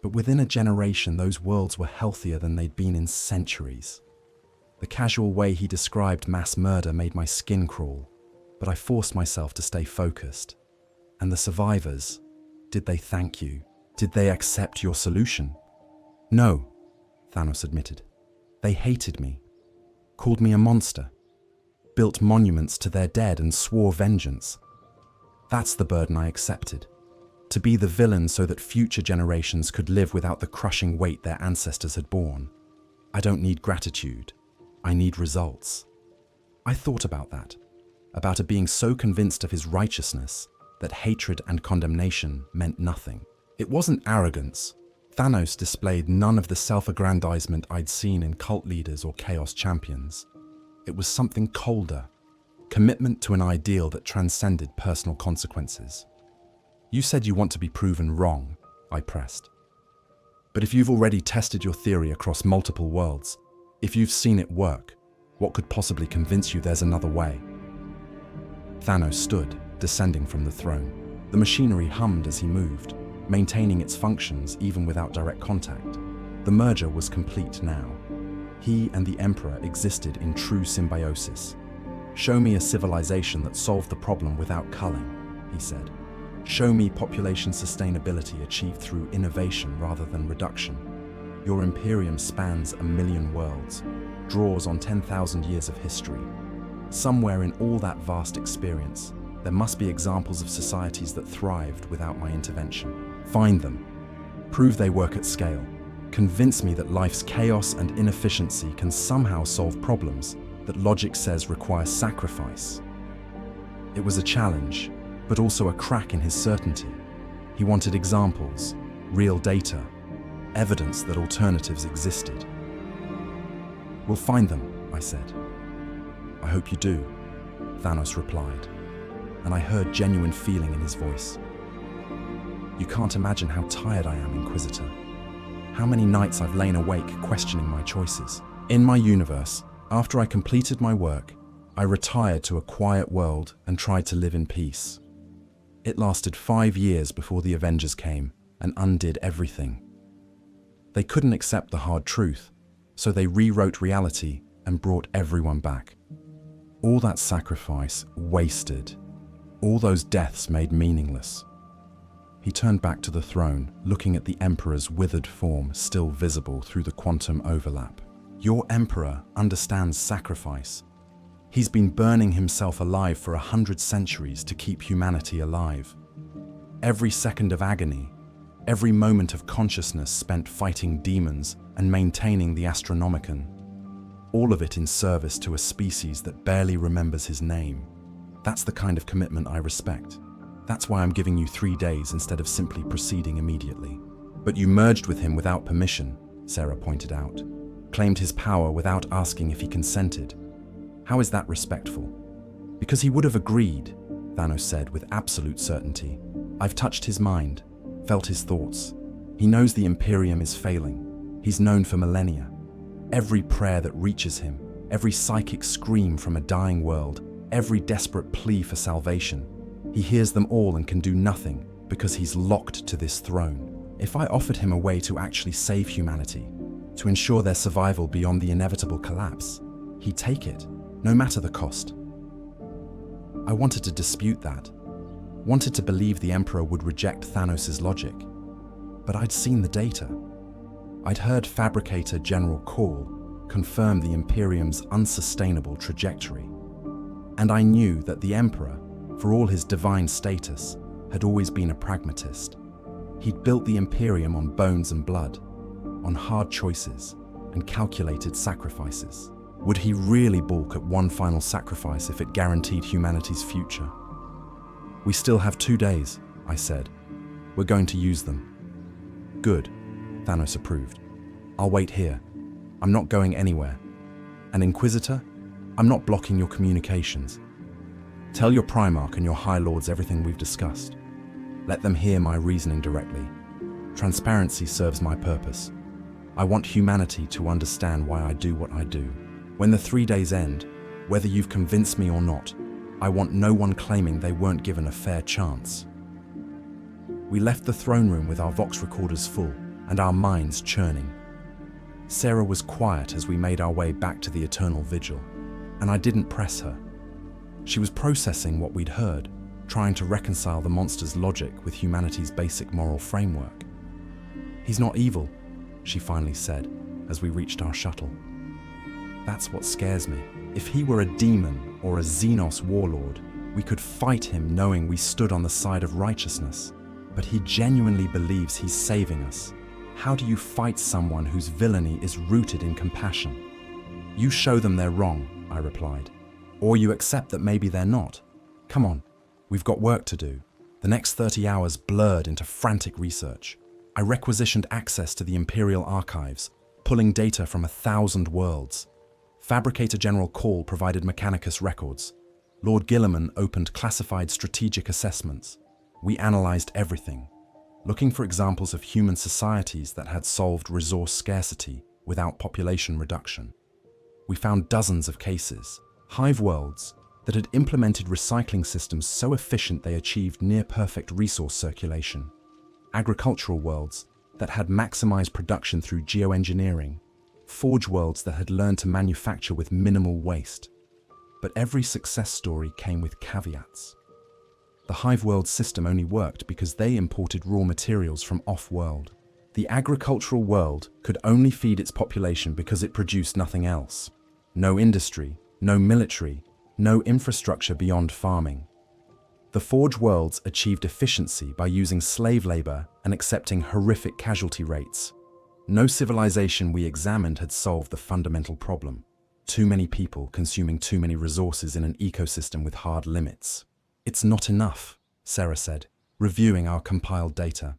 S1: But within a generation, those worlds were healthier than they'd been in centuries. The casual way he described mass murder made my skin crawl, but I forced myself to stay focused. And the survivors, did they thank you? Did they accept your solution? No, Thanos admitted. They hated me, called me a monster, built monuments to their dead and swore vengeance. That's the burden I accepted. To be the villain so that future generations could live without the crushing weight their ancestors had borne. I don't need gratitude. I need results. I thought about that, about being so convinced of his righteousness that hatred and condemnation meant nothing. It wasn't arrogance. Thanos displayed none of the self-aggrandizement I'd seen in cult leaders or chaos champions. It was something colder, commitment to an ideal that transcended personal consequences. You said you want to be proven wrong, I pressed. But if you've already tested your theory across multiple worlds, if you've seen it work, what could possibly convince you there's another way? Thanos stood, descending from the throne. The machinery hummed as he moved, maintaining its functions even without direct contact. The merger was complete now. He and the Emperor existed in true symbiosis. Show me a civilization that solved the problem without culling, he said. Show me population sustainability achieved through innovation rather than reduction. Your Imperium spans 1,000,000 worlds, draws on 10,000 years of history. Somewhere in all that vast experience, there must be examples of societies that thrived without my intervention. Find them. Prove they work at scale. Convince me that life's chaos and inefficiency can somehow solve problems that logic says require sacrifice. It was a challenge, but also a crack in his certainty. He wanted examples, real data, evidence that alternatives existed. We'll find them, I said. I hope you do, Thanos replied, and I heard genuine feeling in his voice. You can't imagine how tired I am, Inquisitor. How many nights I've lain awake questioning my choices. In my universe, after I completed my work, I retired to a quiet world and tried to live in peace. It lasted 5 years before the Avengers came and undid everything. They couldn't accept the hard truth, so they rewrote reality and brought everyone back. All that sacrifice wasted. All those deaths made meaningless. He turned back to the throne, looking at the Emperor's withered form still visible through the quantum overlap. Your Emperor understands sacrifice. He's been burning himself alive for 100 centuries to keep humanity alive. Every second of agony, every moment of consciousness spent fighting demons and maintaining the Astronomicon. All of it in service to a species that barely remembers his name. That's the kind of commitment I respect. That's why I'm giving you 3 days instead of simply proceeding immediately. But you merged with him without permission, Sarah pointed out. Claimed his power without asking if he consented. How is that respectful? Because he would have agreed, Thanos said with absolute certainty. I've touched his mind, felt his thoughts. He knows the Imperium is failing. He's known for millennia. Every prayer that reaches him, every psychic scream from a dying world, every desperate plea for salvation. He hears them all and can do nothing because he's locked to this throne. If I offered him a way to actually save humanity, to ensure their survival beyond the inevitable collapse, he'd take it, no matter the cost. I wanted to dispute that, wanted to believe the Emperor would reject Thanos' logic, but I'd seen the data. I'd heard fabricator General Call confirm the Imperium's unsustainable trajectory, and I knew that the Emperor, for all his divine status, had always been a pragmatist. He'd built the Imperium on bones and blood, on hard choices and calculated sacrifices. Would he really balk at one final sacrifice if it guaranteed humanity's future? We still have 2 days, I said. We're going to use them. Good, Thanos approved. I'll wait here. I'm not going anywhere. And Inquisitor, I'm not blocking your communications. Tell your Primarch and your High Lords everything we've discussed. Let them hear my reasoning directly. Transparency serves my purpose. I want humanity to understand why I do what I do. When the 3 days end, whether you've convinced me or not, I want no one claiming they weren't given a fair chance. We left the throne room with our Vox recorders full and our minds churning. Sarah was quiet as we made our way back to the eternal vigil, and I didn't press her. She was processing what we'd heard, trying to reconcile the monster's logic with humanity's basic moral framework. "He's not evil," she finally said as we reached our shuttle. "That's what scares me. If he were a demon or a Xenos warlord, we could fight him knowing we stood on the side of righteousness. But he genuinely believes he's saving us. How do you fight someone whose villainy is rooted in compassion?" "You show them they're wrong," I replied. "Or you accept that maybe they're not. Come on, we've got work to do." The next 30 hours blurred into frantic research. I requisitioned access to the Imperial archives, pulling data from 1,000 worlds. Fabricator General Call provided Mechanicus records. Lord Gilliman opened classified strategic assessments. We analyzed everything, looking for examples of human societies that had solved resource scarcity without population reduction. We found dozens of cases, hive worlds, that had implemented recycling systems so efficient they achieved near-perfect resource circulation. Agricultural worlds that had maximized production through geoengineering. Forge worlds that had learned to manufacture with minimal waste. But every success story came with caveats. The hive world system only worked because they imported raw materials from off-world. The agricultural world could only feed its population because it produced nothing else. No industry, no military, no infrastructure beyond farming. The Forge worlds achieved efficiency by using slave labor and accepting horrific casualty rates. No civilization we examined had solved the fundamental problem. Too many people consuming too many resources in an ecosystem with hard limits. "It's not enough," Sarah said, reviewing our compiled data.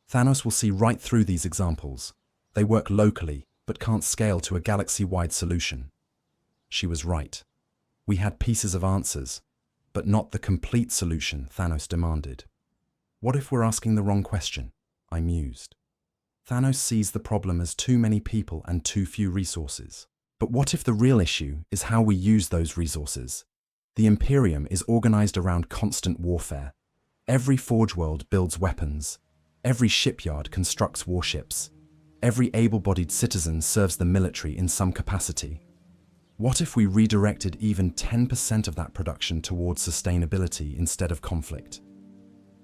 S1: "Thanos will see right through these examples. They work locally, but can't scale to a galaxy-wide solution." She was right. We had pieces of answers, but not the complete solution Thanos demanded. "What if we're asking the wrong question?" I mused. "Thanos sees the problem as too many people and too few resources. But what if the real issue is how we use those resources? The Imperium is organized around constant warfare. Every Forge world builds weapons. Every shipyard constructs warships. Every able-bodied citizen serves the military in some capacity. What if we redirected even 10% of that production towards sustainability instead of conflict?"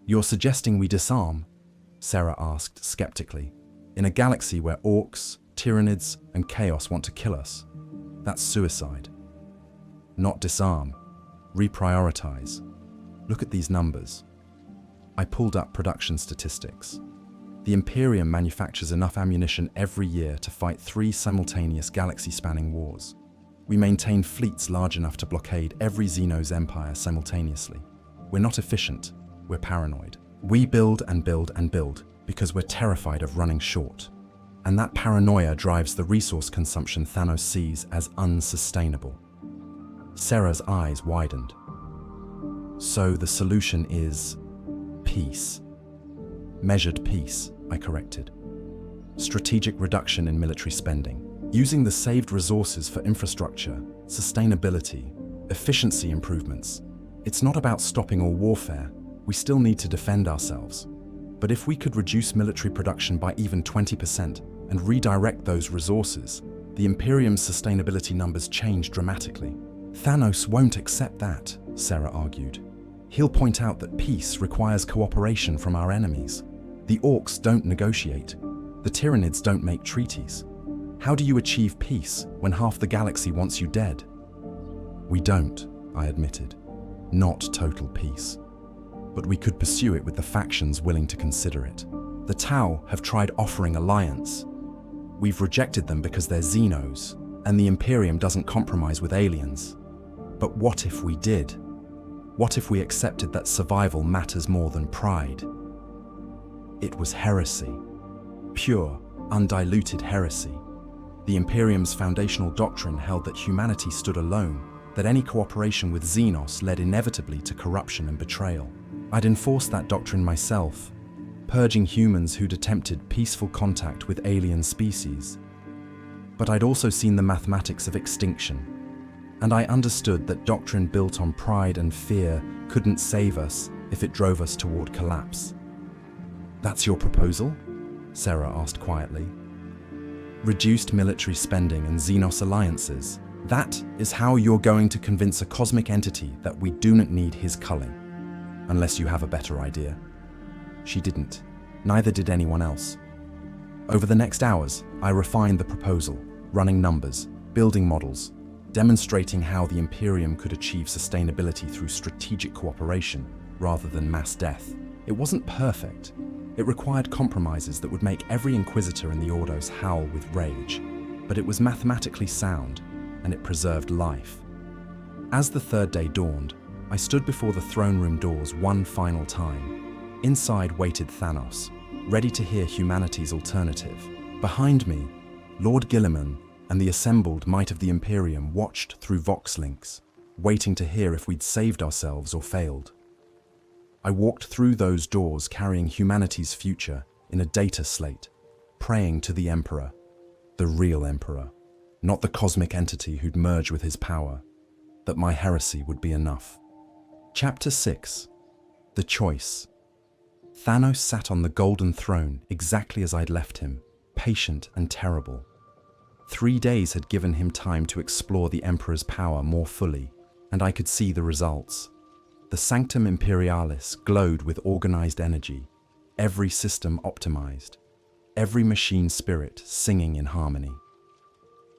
S1: "You're suggesting we disarm?" Sarah asked skeptically. "In a galaxy where orcs, tyrannids, and chaos want to kill us? That's suicide." "Not disarm. Reprioritize. Look at these numbers." I pulled up production statistics. The Imperium manufactures enough ammunition every year to fight 3 simultaneous galaxy-spanning wars. We maintain fleets large enough to blockade every Xenos empire simultaneously. We're not efficient, we're paranoid. We build and build and build because we're terrified of running short. And that paranoia drives the resource consumption Thanos sees as unsustainable. Sarah's eyes widened. "So the solution is peace." "Measured peace," I corrected. "Strategic reduction in military spending. Using the saved resources for infrastructure, sustainability, efficiency improvements. It's not about stopping all warfare. We still need to defend ourselves. But if we could reduce military production by even 20% and redirect those resources, the Imperium's sustainability numbers change dramatically." "Thanos won't accept that," Sarah argued. "He'll point out that peace requires cooperation from our enemies. The orcs don't negotiate. The tyrannids don't make treaties. How do you achieve peace when half the galaxy wants you dead?" "We don't," I admitted. "Not total peace. But we could pursue it with the factions willing to consider it. The Tau have tried offering alliance. We've rejected them because they're Xenos, and the Imperium doesn't compromise with aliens. But what if we did? What if we accepted that survival matters more than pride?" It was heresy. Pure, undiluted heresy. The Imperium's foundational doctrine held that humanity stood alone, that any cooperation with Xenos led inevitably to corruption and betrayal. I'd enforced that doctrine myself, purging humans who'd attempted peaceful contact with alien species. But I'd also seen the mathematics of extinction, and I understood that doctrine built on pride and fear couldn't save us if it drove us toward collapse. "That's your proposal?" Sarah asked quietly. Reduced military spending and Xenos alliances. That is how you're going to convince a cosmic entity that we do not need his culling. Unless you have a better idea. She didn't. Neither did anyone else. Over the next hours, I refined the proposal, running numbers, building models, demonstrating how the Imperium could achieve sustainability through strategic cooperation rather than mass death. It wasn't perfect. It required compromises that would make every Inquisitor in the Ordos howl with rage. But it was mathematically sound, and it preserved life. As the third day dawned, I stood before the throne room doors one final time. Inside waited Thanos, ready to hear humanity's alternative. Behind me, Lord Guilliman and the assembled might of the Imperium watched through Vox links, waiting to hear if we'd saved ourselves or failed. I walked through those doors carrying humanity's future in a data slate, praying to the Emperor, the real Emperor, not the cosmic entity who'd merge with his power, that my heresy would be enough. Chapter 6. The Choice. Thanos sat on the golden throne exactly as I'd left him, patient and terrible. 3 days had given him time to explore the Emperor's power more fully, and I could see the results. The Sanctum Imperialis glowed with organized energy, every system optimized, every machine spirit singing in harmony.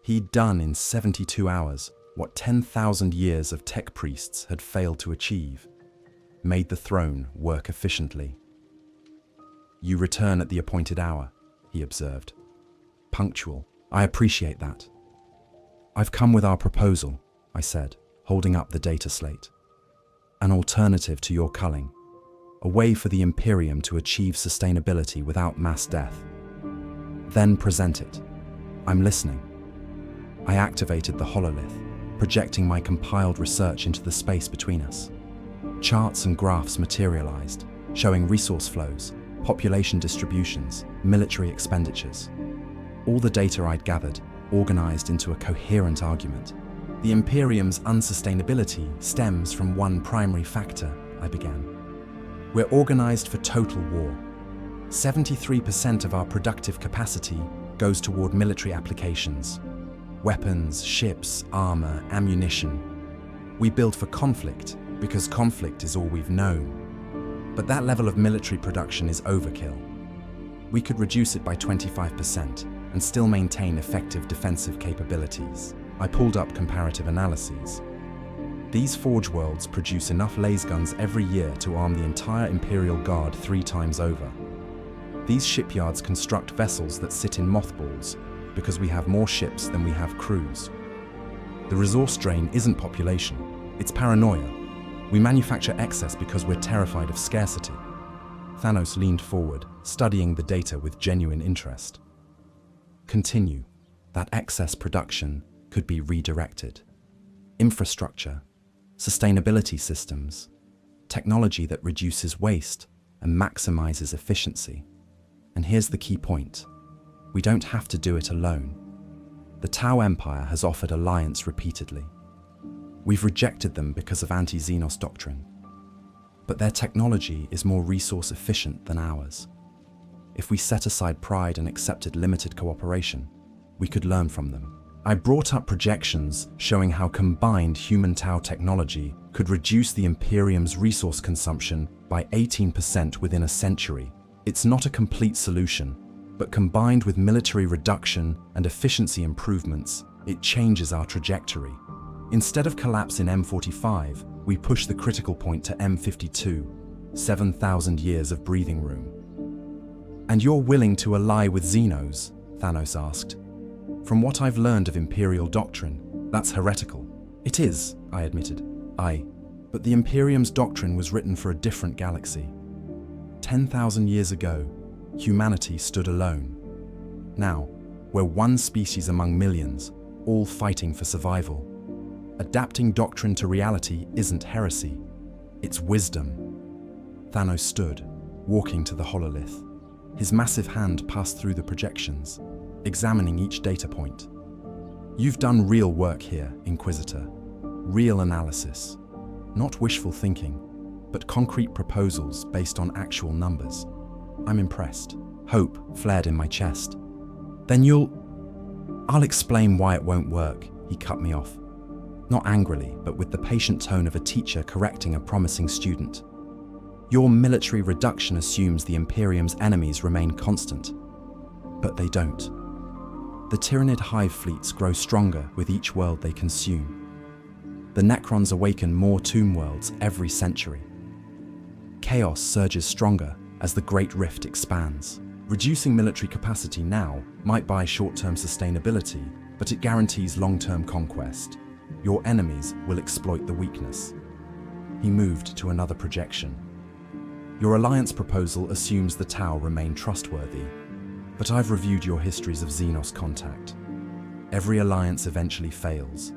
S1: He'd done in 72 hours what 10,000 years of tech priests had failed to achieve, made the throne work efficiently. "You return at the appointed hour," he observed. "Punctual. I appreciate that." "I've come with our proposal," I said, holding up the data slate. "An alternative to your culling. A way for the Imperium to achieve sustainability without mass death." "Then present it. I'm listening." I activated the hololith, projecting my compiled research into the space between us. Charts and graphs materialized, showing resource flows, population distributions, military expenditures. All the data I'd gathered, organized into a coherent argument. "The Imperium's unsustainability stems from one primary factor," I began. "We're organized for total war. 73% of our productive capacity goes toward military applications. Weapons, ships, armor, ammunition. We build for conflict because conflict is all we've known. But that level of military production is overkill. We could reduce it by 25% and still maintain effective defensive capabilities." I pulled up comparative analyses. These Forge worlds produce enough lasguns every year to arm the entire Imperial Guard 3 times over. These shipyards construct vessels that sit in mothballs because we have more ships than we have crews. The resource drain isn't population, it's paranoia. We manufacture excess because we're terrified of scarcity. Thanos leaned forward, studying the data with genuine interest. "Continue. That excess production could be redirected. Infrastructure, sustainability systems, technology that reduces waste and maximizes efficiency. And here's the key point. We don't have to do it alone. The Tau Empire has offered alliance repeatedly. We've rejected them because of anti-Xenos doctrine. But their technology is more resource efficient than ours. If we set aside pride and accepted limited cooperation, we could learn from them." I brought up projections showing how combined human Tau technology could reduce the Imperium's resource consumption by 18% within a century. It's not a complete solution, but combined with military reduction and efficiency improvements, it changes our trajectory. Instead of collapse in M45, we push the critical point to M52, 7,000 years of breathing room. "And you're willing to ally with Xenos?" Thanos asked. "From what I've learned of Imperial doctrine, that's heretical." "It is," I admitted. But the Imperium's doctrine was written for a different galaxy. 10,000 years ago, humanity stood alone. Now, we're one species among millions, all fighting for survival. Adapting doctrine to reality isn't heresy, it's wisdom." Thanos stood, walking to the hololith. His massive hand passed through the projections, examining each data point. "You've done real work here, Inquisitor. Real analysis. Not wishful thinking, but concrete proposals based on actual numbers. I'm impressed." Hope flared in my chest. "Then you'll..." I'll explain why it won't work, he cut me off. Not angrily, but with the patient tone of a teacher correcting a promising student. Your military reduction assumes the Imperium's enemies remain constant, but they don't. The Tyrannid hive fleets grow stronger with each world they consume. The Necrons awaken more tomb worlds every century. Chaos surges stronger as the Great Rift expands. Reducing military capacity now might buy short-term sustainability, but it guarantees long-term conquest. Your enemies will exploit the weakness. He moved to another projection. Your alliance proposal assumes the Tau remain trustworthy, but I've reviewed your histories of Xenos contact. Every alliance eventually fails.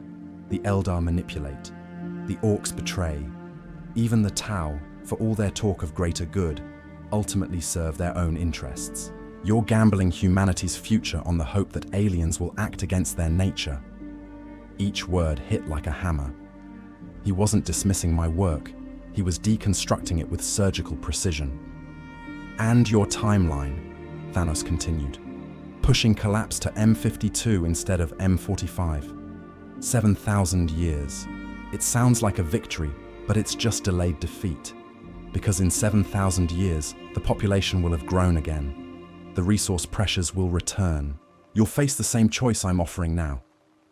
S1: The Eldar manipulate. The Orcs betray. Even the Tau, for all their talk of greater good, ultimately serve their own interests. You're gambling humanity's future on the hope that aliens will act against their nature. Each word hit like a hammer. He wasn't dismissing my work. He was deconstructing it with surgical precision. And your timeline, Thanos continued, pushing collapse to M52 instead of M45. 7,000 years. It sounds like a victory, but it's just delayed defeat. Because in 7,000 years, the population will have grown again. The resource pressures will return. You'll face the same choice I'm offering now,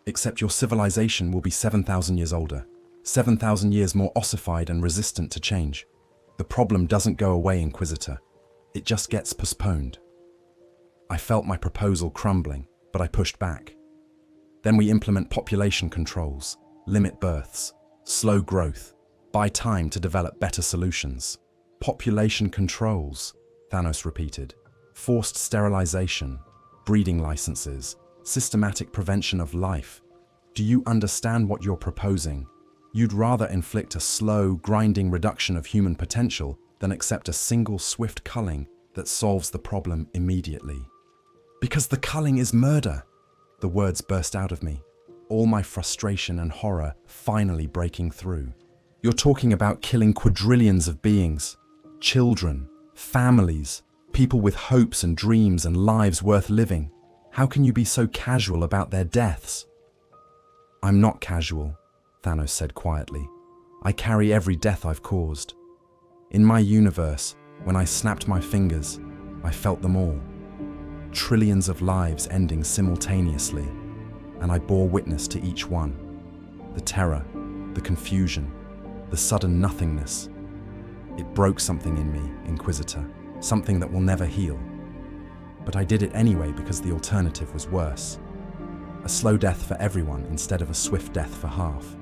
S1: except your civilization will be 7,000 years older, 7,000 years more ossified and resistant to change. The problem doesn't go away, Inquisitor. It just gets postponed. I felt my proposal crumbling, but I pushed back. Then we implement population controls, limit births, slow growth, buy time to develop better solutions. Population controls, Thanos repeated. Forced sterilization, breeding licenses, systematic prevention of life. Do you understand what you're proposing? You'd rather inflict a slow, grinding reduction of human potential than accept a single swift culling that solves the problem immediately. Because the culling is murder, the words burst out of me, all my frustration and horror finally breaking through. You're talking about killing quadrillions of beings, children, families, people with hopes and dreams and lives worth living. How can you be so casual about their deaths? I'm not casual, Thanos said quietly. I carry every death I've caused. In my universe, when I snapped my fingers, I felt them all. Trillions of lives ending simultaneously, and I bore witness to each one. The terror, the confusion, the sudden nothingness. It broke something in me, Inquisitor, something that will never heal. But I did it anyway because the alternative was worse. A slow death for everyone instead of a swift death for half.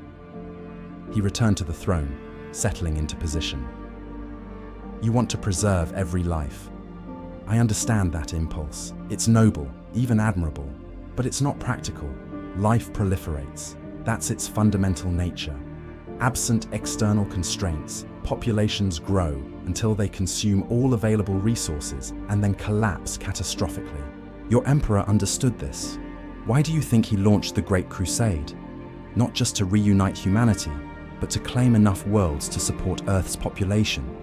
S1: He returned to the throne, settling into position. You want to preserve every life. I understand that impulse. It's noble, even admirable, but it's not practical. Life proliferates. That's its fundamental nature. Absent external constraints, populations grow until they consume all available resources and then collapse catastrophically. Your emperor understood this. Why do you think he launched the Great Crusade? Not just to reunite humanity, but to claim enough worlds to support Earth's population.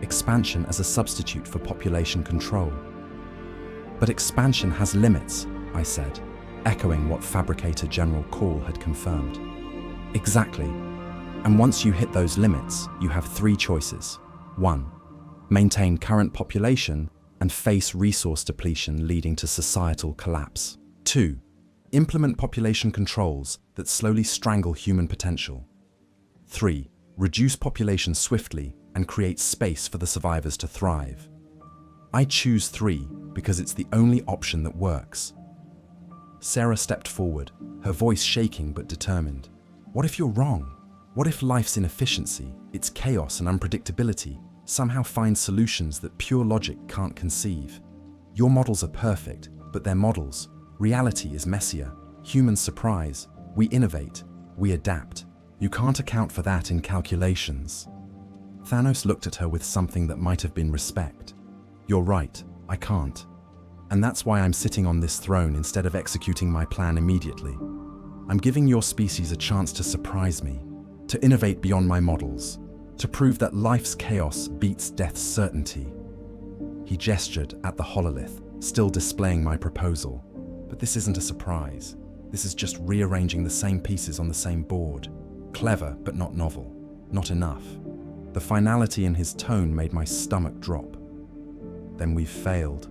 S1: Expansion as a substitute for population control. But expansion has limits, I said, echoing what Fabricator General Call had confirmed. Exactly. And once you hit those limits, you have three choices. 1. Maintain current population and face resource depletion leading to societal collapse. 2. Implement population controls that slowly strangle human potential. 3. Reduce population swiftly and create space for the survivors to thrive. I choose 3 because it's the only option that works. Sarah stepped forward, her voice shaking but determined. What if you're wrong? What if life's inefficiency, its chaos and unpredictability, somehow finds solutions that pure logic can't conceive? Your models are perfect, but they're models. Reality is messier. Humans surprise. We innovate. We adapt. You can't account for that in calculations. Thanos looked at her with something that might have been respect. You're right, I can't. And that's why I'm sitting on this throne instead of executing my plan immediately. I'm giving your species a chance to surprise me, to innovate beyond my models, to prove that life's chaos beats death's certainty. He gestured at the hololith, still displaying my proposal. But this isn't a surprise. This is just rearranging the same pieces on the same board. Clever, but not novel. Not enough. The finality in his tone made my stomach drop. Then we've failed.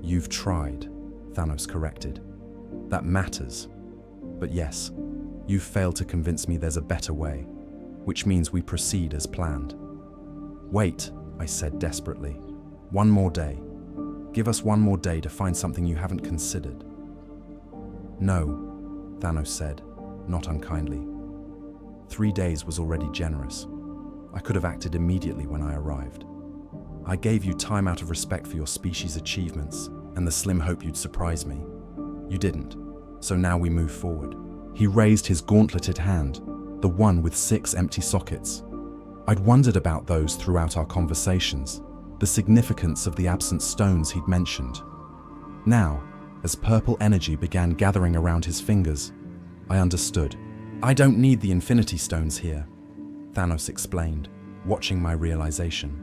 S1: You've tried, Thanos corrected. That matters. But yes, you've failed to convince me there's a better way, which means we proceed as planned. Wait, I said desperately. One more day. Give us one more day to find something you haven't considered. No, Thanos said, not unkindly. 3 days was already generous. I could have acted immediately when I arrived. I gave you time out of respect for your species' achievements and the slim hope you'd surprise me. You didn't, so now we move forward. He raised his gauntleted hand, the one with 6 empty sockets. I'd wondered about those throughout our conversations, the significance of the absent stones he'd mentioned. Now, as purple energy began gathering around his fingers, I understood. I don't need the Infinity Stones here, Thanos explained, watching my realization.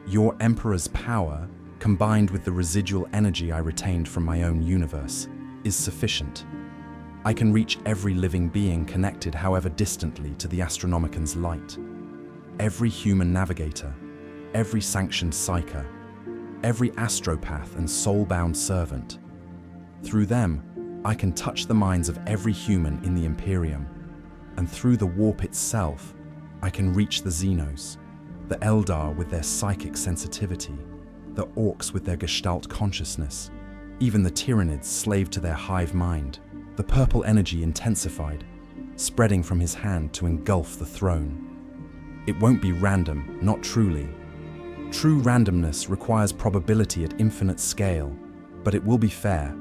S1: Your Emperor's power, combined with the residual energy I retained from my own universe, is sufficient. I can reach every living being connected, however distantly, to the Astronomican's light. Every human navigator, every sanctioned psyker, every astropath and soul-bound servant. Through them, I can touch the minds of every human in the Imperium, and through the warp itself, I can reach the Xenos, the Eldar with their psychic sensitivity, the Orcs with their Gestalt consciousness, even the Tyranids slave to their hive mind. The purple energy intensified, spreading from his hand to engulf the throne. It won't be random, not truly. True randomness requires probability at infinite scale, but it will be fair.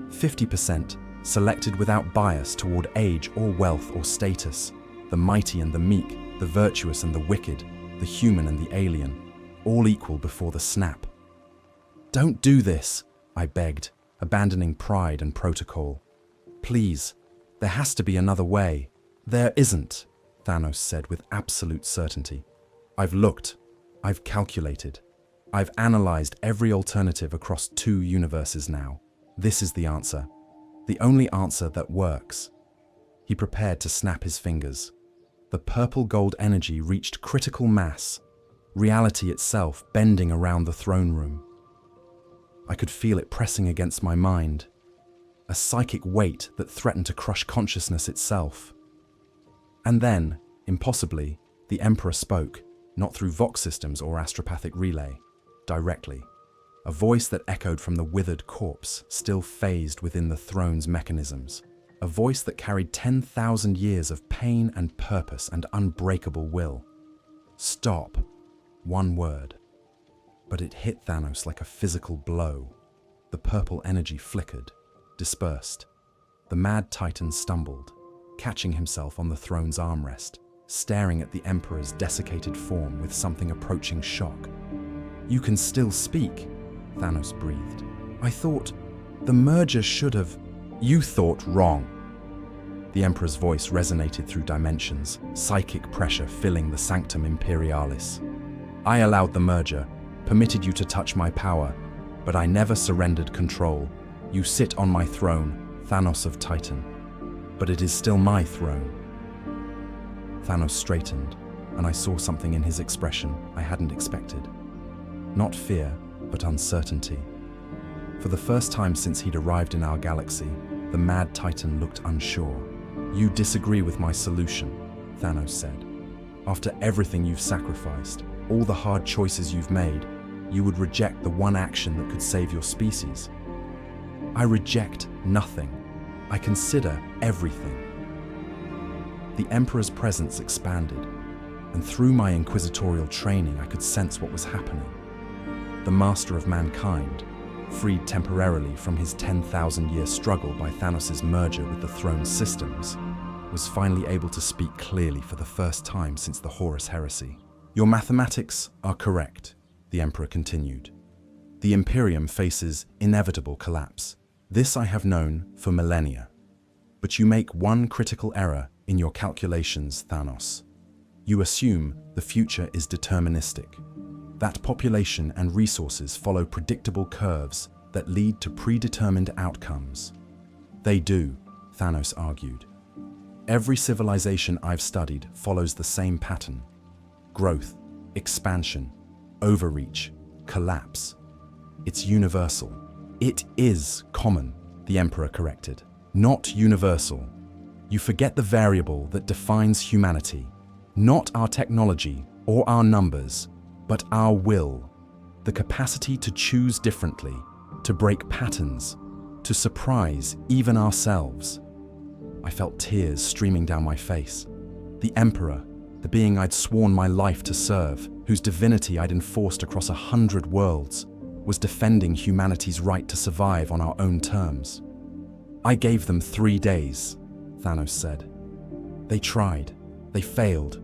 S1: 50% selected without bias toward age or wealth or status, the mighty and the meek, the virtuous and the wicked, the human and the alien, all equal before the snap. Don't do this, I begged, abandoning pride and protocol. Please, there has to be another way. There isn't, Thanos said with absolute certainty. I've looked, I've calculated, I've analyzed every alternative across 2 universes now. This is the answer. The only answer that works. He prepared to snap his fingers. The purple gold energy reached critical mass, reality itself bending around the throne room. I could feel it pressing against my mind, a psychic weight that threatened to crush consciousness itself. And then, impossibly, the Emperor spoke, not through Vox systems or astropathic relay, directly. A voice that echoed from the withered corpse, still phased within the throne's mechanisms. A voice that carried 10,000 years of pain and purpose and unbreakable will. Stop. One word. But it hit Thanos like a physical blow. The purple energy flickered, dispersed. The mad titan stumbled, catching himself on the throne's armrest, staring at the Emperor's desiccated form with something approaching shock. You can still speak, Thanos breathed. I thought the merger should have... You thought wrong. The Emperor's voice resonated through dimensions, psychic pressure filling the Sanctum Imperialis. I allowed the merger, permitted you to touch my power, but I never surrendered control. You sit on my throne, Thanos of Titan, but it is still my throne. Thanos straightened, and I saw something in his expression I hadn't expected. Not fear, but uncertainty. For the first time since he'd arrived in our galaxy, the mad titan looked unsure. You disagree with my solution, Thanos said. After everything you've sacrificed, all the hard choices you've made, you would reject the one action that could save your species. I reject nothing. I consider everything. The Emperor's presence expanded, and through my inquisitorial training I could sense what was happening. The master of mankind, freed temporarily from his 10,000-year struggle by Thanos' merger with the throne's systems, was finally able to speak clearly for the first time since the Horus Heresy. Your mathematics are correct, the Emperor continued. The Imperium faces inevitable collapse. This I have known for millennia. But you make one critical error in your calculations, Thanos. You assume the future is deterministic, that population and resources follow predictable curves that lead to predetermined outcomes. They do, Thanos argued. Every civilization I've studied follows the same pattern: growth, expansion, overreach, collapse. It's universal. It is common, the Emperor corrected. Not universal. You forget the variable that defines humanity. Not our technology or our numbers, but our will. The capacity to choose differently, to break patterns, to surprise even ourselves. I felt tears streaming down my face. The Emperor, the being I'd sworn my life to serve, whose divinity I'd enforced across 100 worlds, was defending humanity's right to survive on our own terms. I gave them 3 days, Thanos said. They tried. They failed.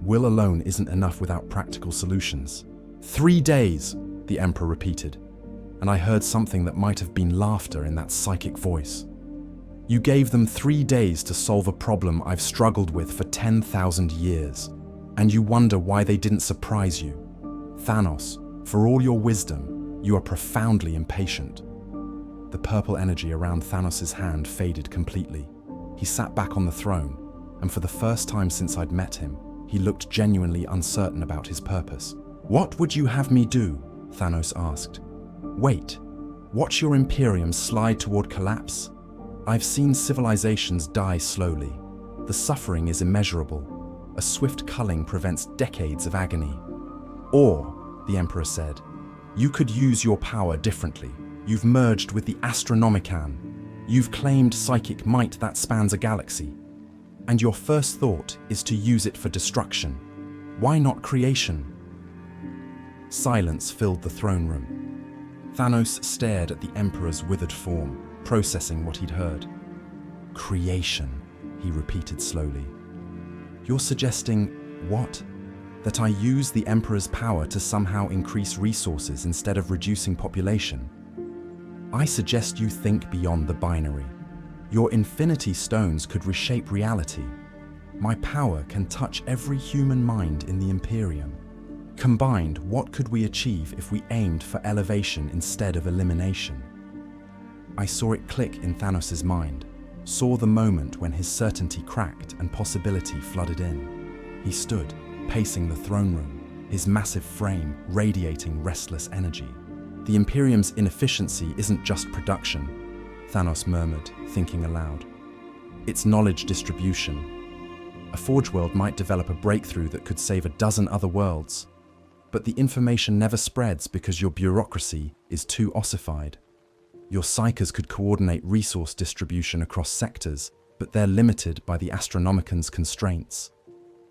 S1: Will alone isn't enough without practical solutions. 3 days, the Emperor repeated, and I heard something that might have been laughter in that psychic voice. You gave them 3 days to solve a problem I've struggled with for 10,000 years, and you wonder why they didn't surprise you. Thanos, for all your wisdom, you are profoundly impatient. The purple energy around Thanos' hand faded completely. He sat back on the throne, and for the first time since I'd met him, he looked genuinely uncertain about his purpose. What would you have me do? Thanos asked. Wait. Watch your Imperium slide toward collapse? I've seen civilizations die slowly. The suffering is immeasurable. A swift culling prevents decades of agony. Or, the Emperor said, you could use your power differently. You've merged with the Astronomicon. You've claimed psychic might that spans a galaxy. And your first thought is to use it for destruction. Why not creation? Silence filled the throne room. Thanos stared at the Emperor's withered form, processing what he'd heard. Creation, he repeated slowly. You're suggesting what? That I use the Emperor's power to somehow increase resources instead of reducing population? I suggest you think beyond the binary. Your Infinity Stones could reshape reality. My power can touch every human mind in the Imperium. Combined, what could we achieve if we aimed for elevation instead of elimination? I saw it click in Thanos' mind, saw the moment when his certainty cracked and possibility flooded in. He stood, pacing the throne room, his massive frame radiating restless energy. The Imperium's inefficiency isn't just production, Thanos murmured, thinking aloud. It's knowledge distribution. A Forge world might develop a breakthrough that could save a dozen other worlds, but the information never spreads because your bureaucracy is too ossified. Your psychers could coordinate resource distribution across sectors, but they're limited by the Astronomicon's constraints.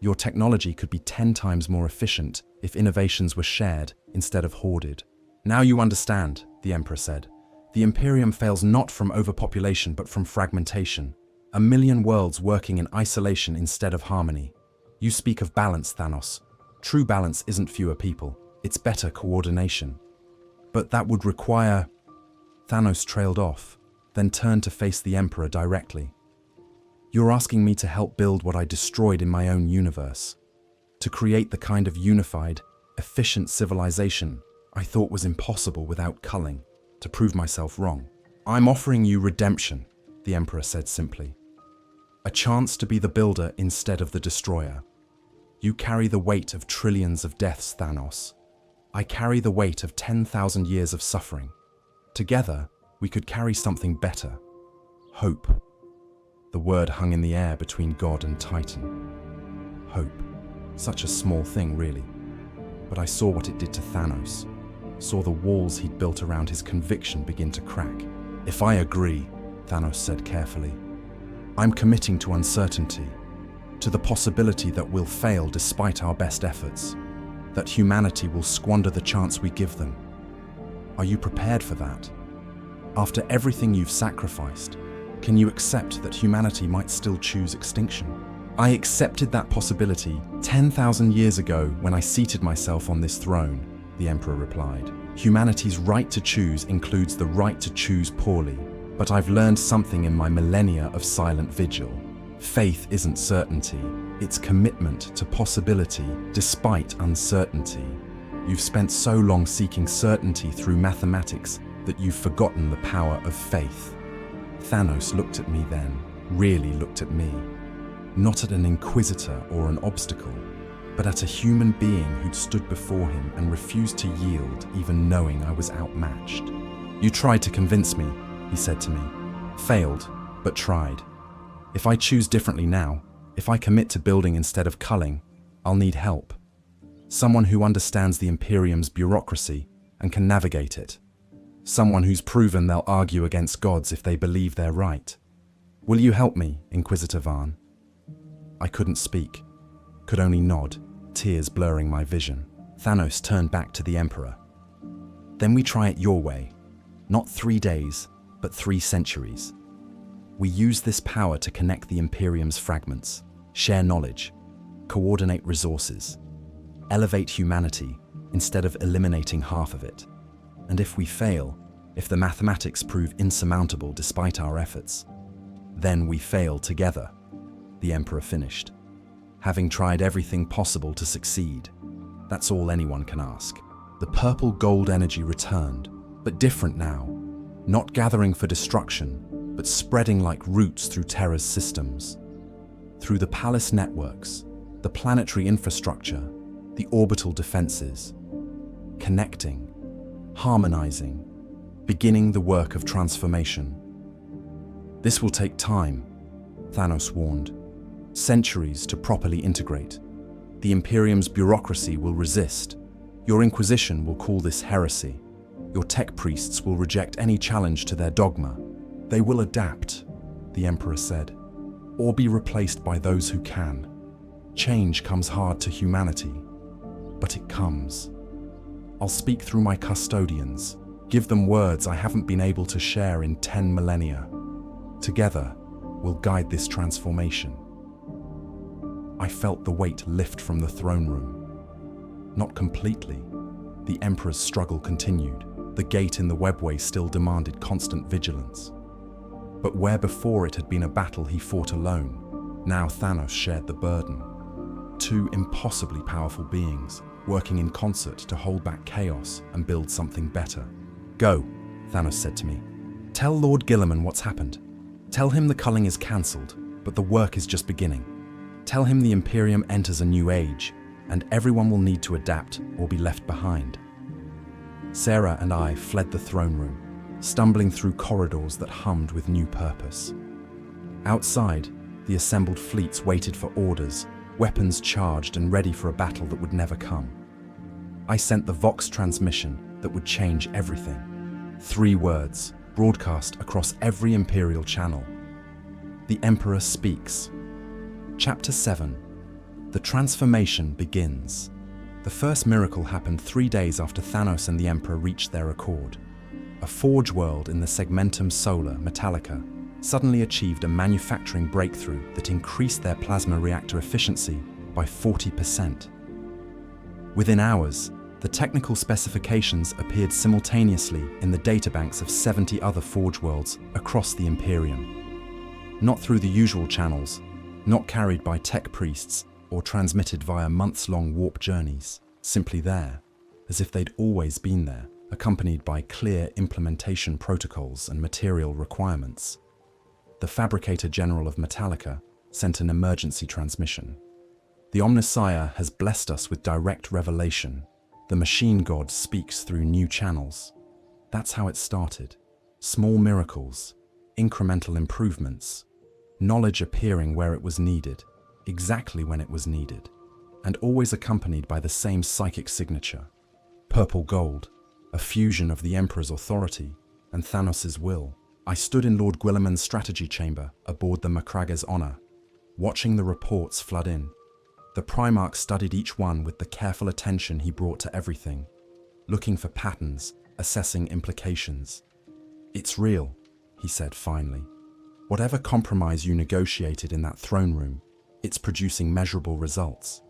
S1: Your technology could be 10 times more efficient if innovations were shared instead of hoarded. Now you understand, the Emperor said. The Imperium fails not from overpopulation but from fragmentation. 1 million worlds working in isolation instead of harmony. You speak of balance, Thanos. True balance isn't fewer people, it's better coordination. But that would require... Thanos trailed off, then turned to face the Emperor directly. You're asking me to help build what I destroyed in my own universe. To create the kind of unified, efficient civilization I thought was impossible without culling, to prove myself wrong. I'm offering you redemption, the Emperor said simply. A chance to be the builder instead of the destroyer. You carry the weight of trillions of deaths, Thanos. I carry the weight of 10,000 years of suffering. Together, we could carry something better. Hope. The word hung in the air between God and Titan. Hope. Such a small thing, really. But I saw what it did to Thanos. Saw the walls he'd built around his conviction begin to crack. If I agree, Thanos said carefully, I'm committing to uncertainty, to the possibility that we'll fail despite our best efforts, that humanity will squander the chance we give them. Are you prepared for that? After everything you've sacrificed, can you accept that humanity might still choose extinction? I accepted that possibility 10,000 years ago when I seated myself on this throne, the Emperor replied. Humanity's right to choose includes the right to choose poorly, but I've learned something in my millennia of silent vigil. Faith isn't certainty, it's commitment to possibility despite uncertainty. You've spent so long seeking certainty through mathematics that you've forgotten the power of faith. Thanos looked at me then, really looked at me. Not at an Inquisitor or an obstacle, but at a human being who'd stood before him and refused to yield even knowing I was outmatched. "You tried to convince me," he said to me. "Failed, but tried. If I choose differently now, if I commit to building instead of culling, I'll need help. Someone who understands the Imperium's bureaucracy and can navigate it. Someone who's proven they'll argue against gods if they believe they're right. Will you help me, Inquisitor Varn?" I couldn't speak, could only nod, tears blurring my vision. Thanos turned back to the Emperor. "Then we try it your way. Not 3 days, but 3 centuries. We use this power to connect the Imperium's fragments, share knowledge, coordinate resources, elevate humanity instead of eliminating half of it. And if we fail, if the mathematics prove insurmountable despite our efforts, then we fail together," the Emperor finished. "Having tried everything possible to succeed, that's all anyone can ask." The purple gold energy returned, but different now, not gathering for destruction, but spreading like roots through Terra's systems. Through the palace networks, the planetary infrastructure, the orbital defenses. Connecting, harmonizing, beginning the work of transformation. "This will take time," Thanos warned. "Centuries to properly integrate. The Imperium's bureaucracy will resist. Your Inquisition will call this heresy. Your tech priests will reject any challenge to their dogma. They will adapt," the Emperor said, "or be replaced by those who can. Change comes hard to humanity, but it comes. I'll speak through my custodians, give them words I haven't been able to share in 10 millennia. Together, we'll guide this transformation." I felt the weight lift from the throne room. Not completely. The Emperor's struggle continued. The gate in the Webway still demanded constant vigilance. But where before it had been a battle he fought alone, now Thanos shared the burden. 2 impossibly powerful beings, working in concert to hold back chaos and build something better. "Go," Thanos said to me. "Tell Lord Guilliman what's happened. Tell him the culling is cancelled, but the work is just beginning. Tell him the Imperium enters a new age, and everyone will need to adapt or be left behind." Sarah and I fled the throne room, stumbling through corridors that hummed with new purpose. Outside, the assembled fleets waited for orders, weapons charged and ready for a battle that would never come. I sent the Vox transmission that would change everything. 3 words, broadcast across every Imperial channel. The Emperor speaks. Chapter 7. The transformation begins. The first miracle happened 3 days after Thanos and the Emperor reached their accord. A forge world in the segmentum solar, Metallica, suddenly achieved a manufacturing breakthrough that increased their plasma reactor efficiency by 40%. Within hours, the technical specifications appeared simultaneously in the databanks of 70 other forge worlds across the Imperium. Not through the usual channels, not carried by tech priests or transmitted via months-long warp journeys, simply there, as if they'd always been there, accompanied by clear implementation protocols and material requirements. The Fabricator General of Metallica sent an emergency transmission. "The Omnissiah has blessed us with direct revelation. The machine god speaks through new channels." That's how it started. Small miracles, incremental improvements, knowledge appearing where it was needed, exactly when it was needed, and always accompanied by the same psychic signature. Purple gold, a fusion of the Emperor's authority and Thanos' will. I stood in Lord Guilliman's strategy chamber aboard the Macraga's Honor, watching the reports flood in. The Primarch studied each one with the careful attention he brought to everything, looking for patterns, assessing implications. "It's real," he said finally. "Whatever compromise you negotiated in that throne room, it's producing measurable results.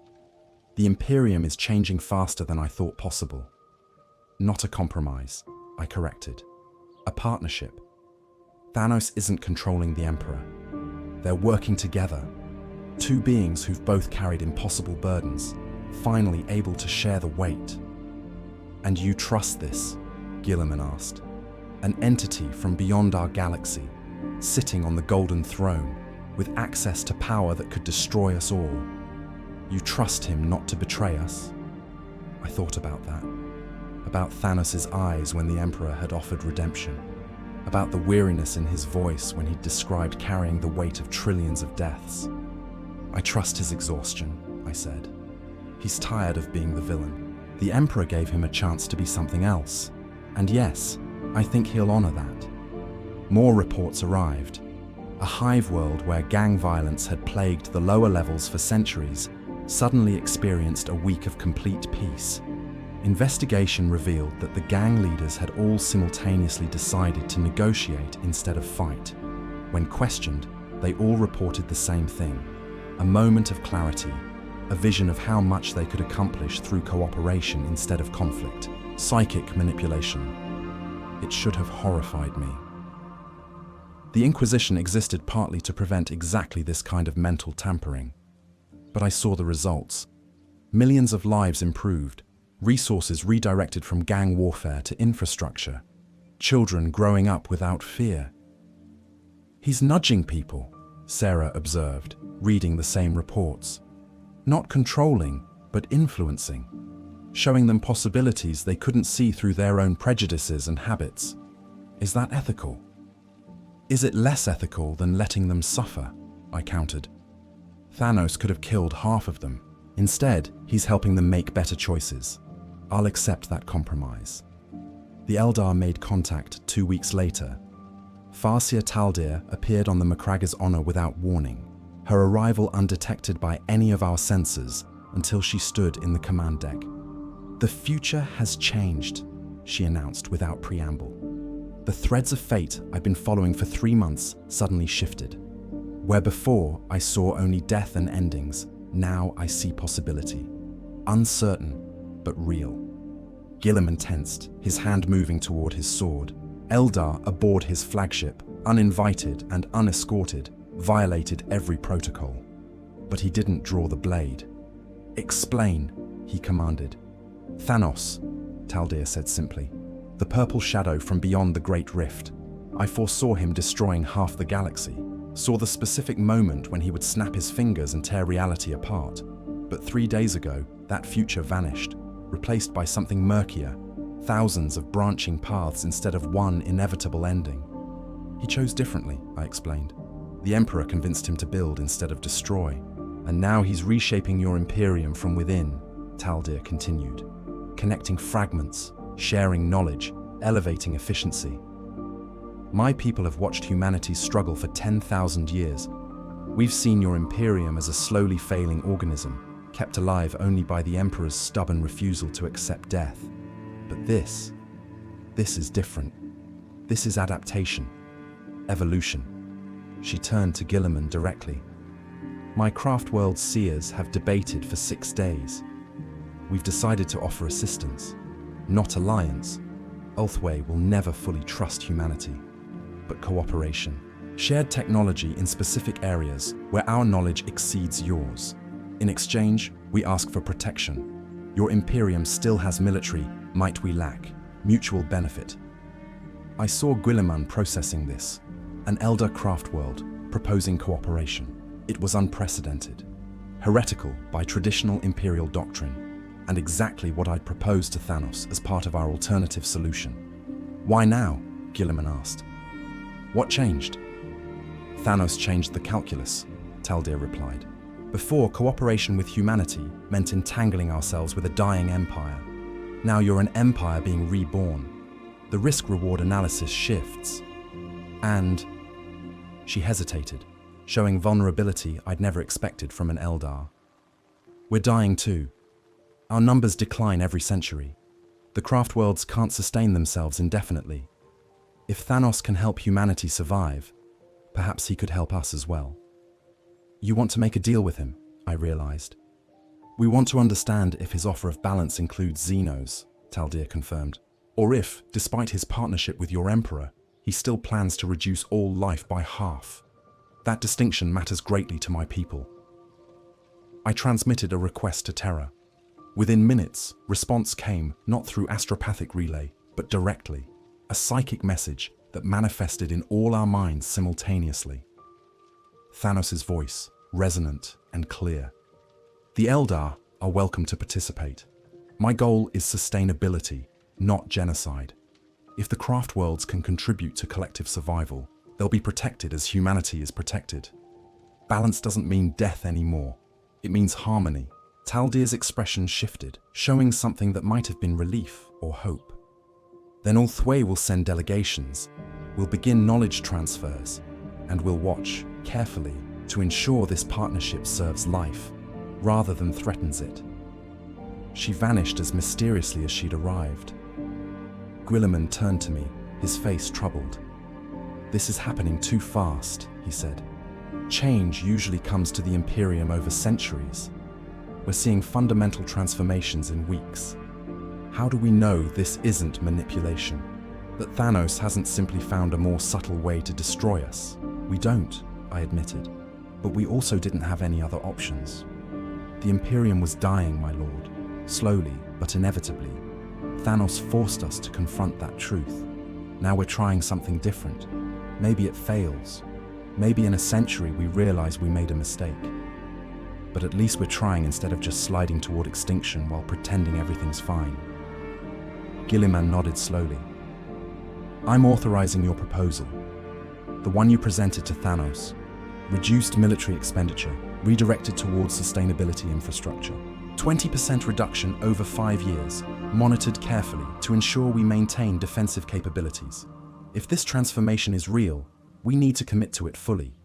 S1: The Imperium is changing faster than I thought possible." "Not a compromise," I corrected. "A partnership. Thanos isn't controlling the Emperor. They're working together. 2 beings who've both carried impossible burdens, finally able to share the weight." "And you trust this?" Guilliman asked. an entity from beyond our galaxy, sitting on the golden throne, with access to power that could destroy us all. You trust him not to betray us? I thought about that. About Thanos' eyes when the Emperor had offered redemption. About the weariness in his voice when he described carrying the weight of trillions of deaths. I trust his exhaustion, I said. He's tired of being the villain. The Emperor gave him a chance to be something else. And yes, I think he'll honor that. More reports arrived. A hive world where gang violence had plagued the lower levels for centuries suddenly experienced a week of complete peace. Investigation revealed that the gang leaders had all simultaneously decided to negotiate instead of fight. When questioned, they all reported the same thing: a moment of clarity, a vision of how much they could accomplish through cooperation instead of conflict. Psychic manipulation. It should have horrified me. The Inquisition existed partly to prevent exactly this kind of mental tampering. But I saw the results. Millions of lives improved, resources redirected from gang warfare to infrastructure, children growing up without fear. He's nudging people, Sarah observed, reading the same reports. Not controlling, but influencing, showing them possibilities they couldn't see through their own prejudices and habits. Is that ethical? Is it less ethical than letting them suffer? I countered. Thanos could have killed half of them. Instead, he's helping them make better choices. I'll accept that compromise. The Eldar made contact 2 weeks later. Farsia Taldir appeared on the Macragge's honor without warning, her arrival undetected by any of our sensors until she stood in the command deck. The future has changed, she announced without preamble. The threads of fate I'd been following for 3 months suddenly shifted. Where before I saw only death and endings, now I see possibility. Uncertain, but real. Gilliman tensed, his hand moving toward his sword. Eldar aboard his flagship, uninvited and unescorted, violated every protocol. But he didn't draw the blade. Explain, he commanded. Thanos, Taldir said simply. The purple shadow from beyond the Great Rift. I foresaw him destroying half the galaxy. Saw the specific moment when he would snap his fingers and tear reality apart. But 3 days ago, that future vanished, replaced by something murkier, thousands of branching paths instead of one inevitable ending. He chose differently, I explained. The Emperor convinced him to build instead of destroy. And now he's reshaping your Imperium from within, Taldir continued. Connecting fragments, sharing knowledge, elevating efficiency. My people have watched humanity's struggle for 10,000 years. We've seen your Imperium as a slowly failing organism, kept alive only by the Emperor's stubborn refusal to accept death. But this is different. This is adaptation, evolution. She turned to Gilliman directly. My Craftworld seers have debated for 6 days. We've decided to offer assistance, not alliance. Ulthway will never fully trust humanity, but cooperation. Shared technology in specific areas where our knowledge exceeds yours. In exchange, we ask for protection. Your Imperium still has military might we lack, mutual benefit. I saw Guilliman processing this, an elder Craftworld proposing cooperation. It was unprecedented, heretical by traditional Imperial doctrine, and exactly what I'd proposed to Thanos as part of our alternative solution. Why now? Gilliman asked. What changed? Thanos changed the calculus, Taldir replied. Before, cooperation with humanity meant entangling ourselves with a dying empire. Now you're an empire being reborn. The risk-reward analysis shifts. And she hesitated, showing vulnerability I'd never expected from an Eldar. We're dying too. Our numbers decline every century. The Craftworlds can't sustain themselves indefinitely. If Thanos can help humanity survive, perhaps he could help us as well. You want to make a deal with him, I realized. We want to understand if his offer of balance includes Xenos, Taldir confirmed, or if, despite his partnership with your Emperor, he still plans to reduce all life by half. That distinction matters greatly to my people. I transmitted a request to Terra. Within minutes, response came not through astropathic relay, but directly. a psychic message that manifested in all our minds simultaneously. Thanos' voice, resonant and clear. The Eldar are welcome to participate. My goal is sustainability, not genocide. If the craft worlds can contribute to collective survival, they'll be protected as humanity is protected. Balance doesn't mean death anymore. It means harmony. Taldir's expression shifted, showing something that might have been relief or hope. Then Ulthwé will send delegations, we'll begin knowledge transfers, and we'll watch carefully to ensure this partnership serves life rather than threatens it. She vanished as mysteriously as she'd arrived. Guilliman turned to me, his face troubled. "This is happening too fast," he said. "Change usually comes to the Imperium over centuries. We're seeing fundamental transformations in weeks. How do we know this isn't manipulation? That Thanos hasn't simply found a more subtle way to destroy us?" "We don't," I admitted. "But we also didn't have any other options. The Imperium was dying, my lord. Slowly, but inevitably. Thanos forced us to confront that truth. Now we're trying something different. Maybe it fails. Maybe in a century we realize we made a mistake. But at least we're trying instead of just sliding toward extinction while pretending everything's fine." Guilliman nodded slowly. "I'm authorizing your proposal. The one you presented to Thanos. Reduced military expenditure, redirected towards sustainability infrastructure. 20% reduction over 5 years, monitored carefully to ensure we maintain defensive capabilities. If this transformation is real, we need to commit to it fully.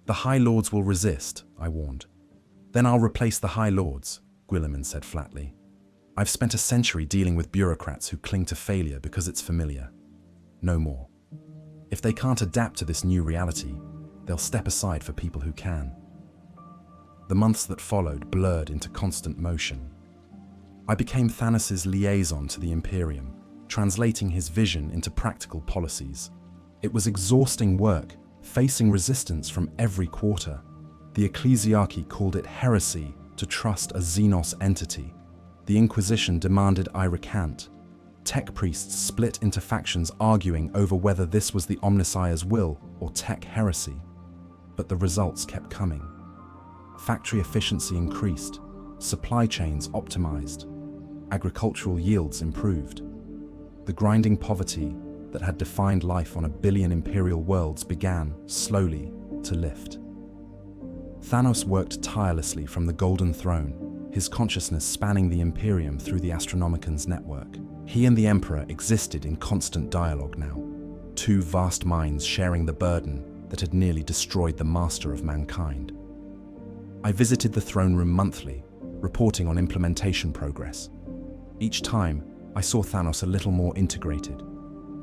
S1: The High Lords will resist," I warned. "Then I'll replace the High Lords," Guilliman said flatly. "I've spent a century dealing with bureaucrats who cling to failure because it's familiar. No more. If they can't adapt to this new reality, they'll step aside for people who can." The months that followed blurred into constant motion. I became Thanos' liaison to the Imperium, translating his vision into practical policies. It was exhausting work, facing resistance from every quarter. The Ecclesiarchy called it heresy to trust a Xenos entity. The Inquisition demanded I recant. Tech priests split into factions arguing over whether this was the Omnissiah's will or tech heresy. But the results kept coming. Factory efficiency increased, supply chains optimized, agricultural yields improved. The grinding poverty that had defined life on a billion imperial worlds began, slowly, to lift. Thanos worked tirelessly from the Golden Throne, his consciousness spanning the Imperium through the Astronomican's network. He and the Emperor existed in constant dialogue now, two vast minds sharing the burden that had nearly destroyed the master of mankind. I visited the throne room monthly, reporting on implementation progress. Each time, I saw Thanos a little more integrated,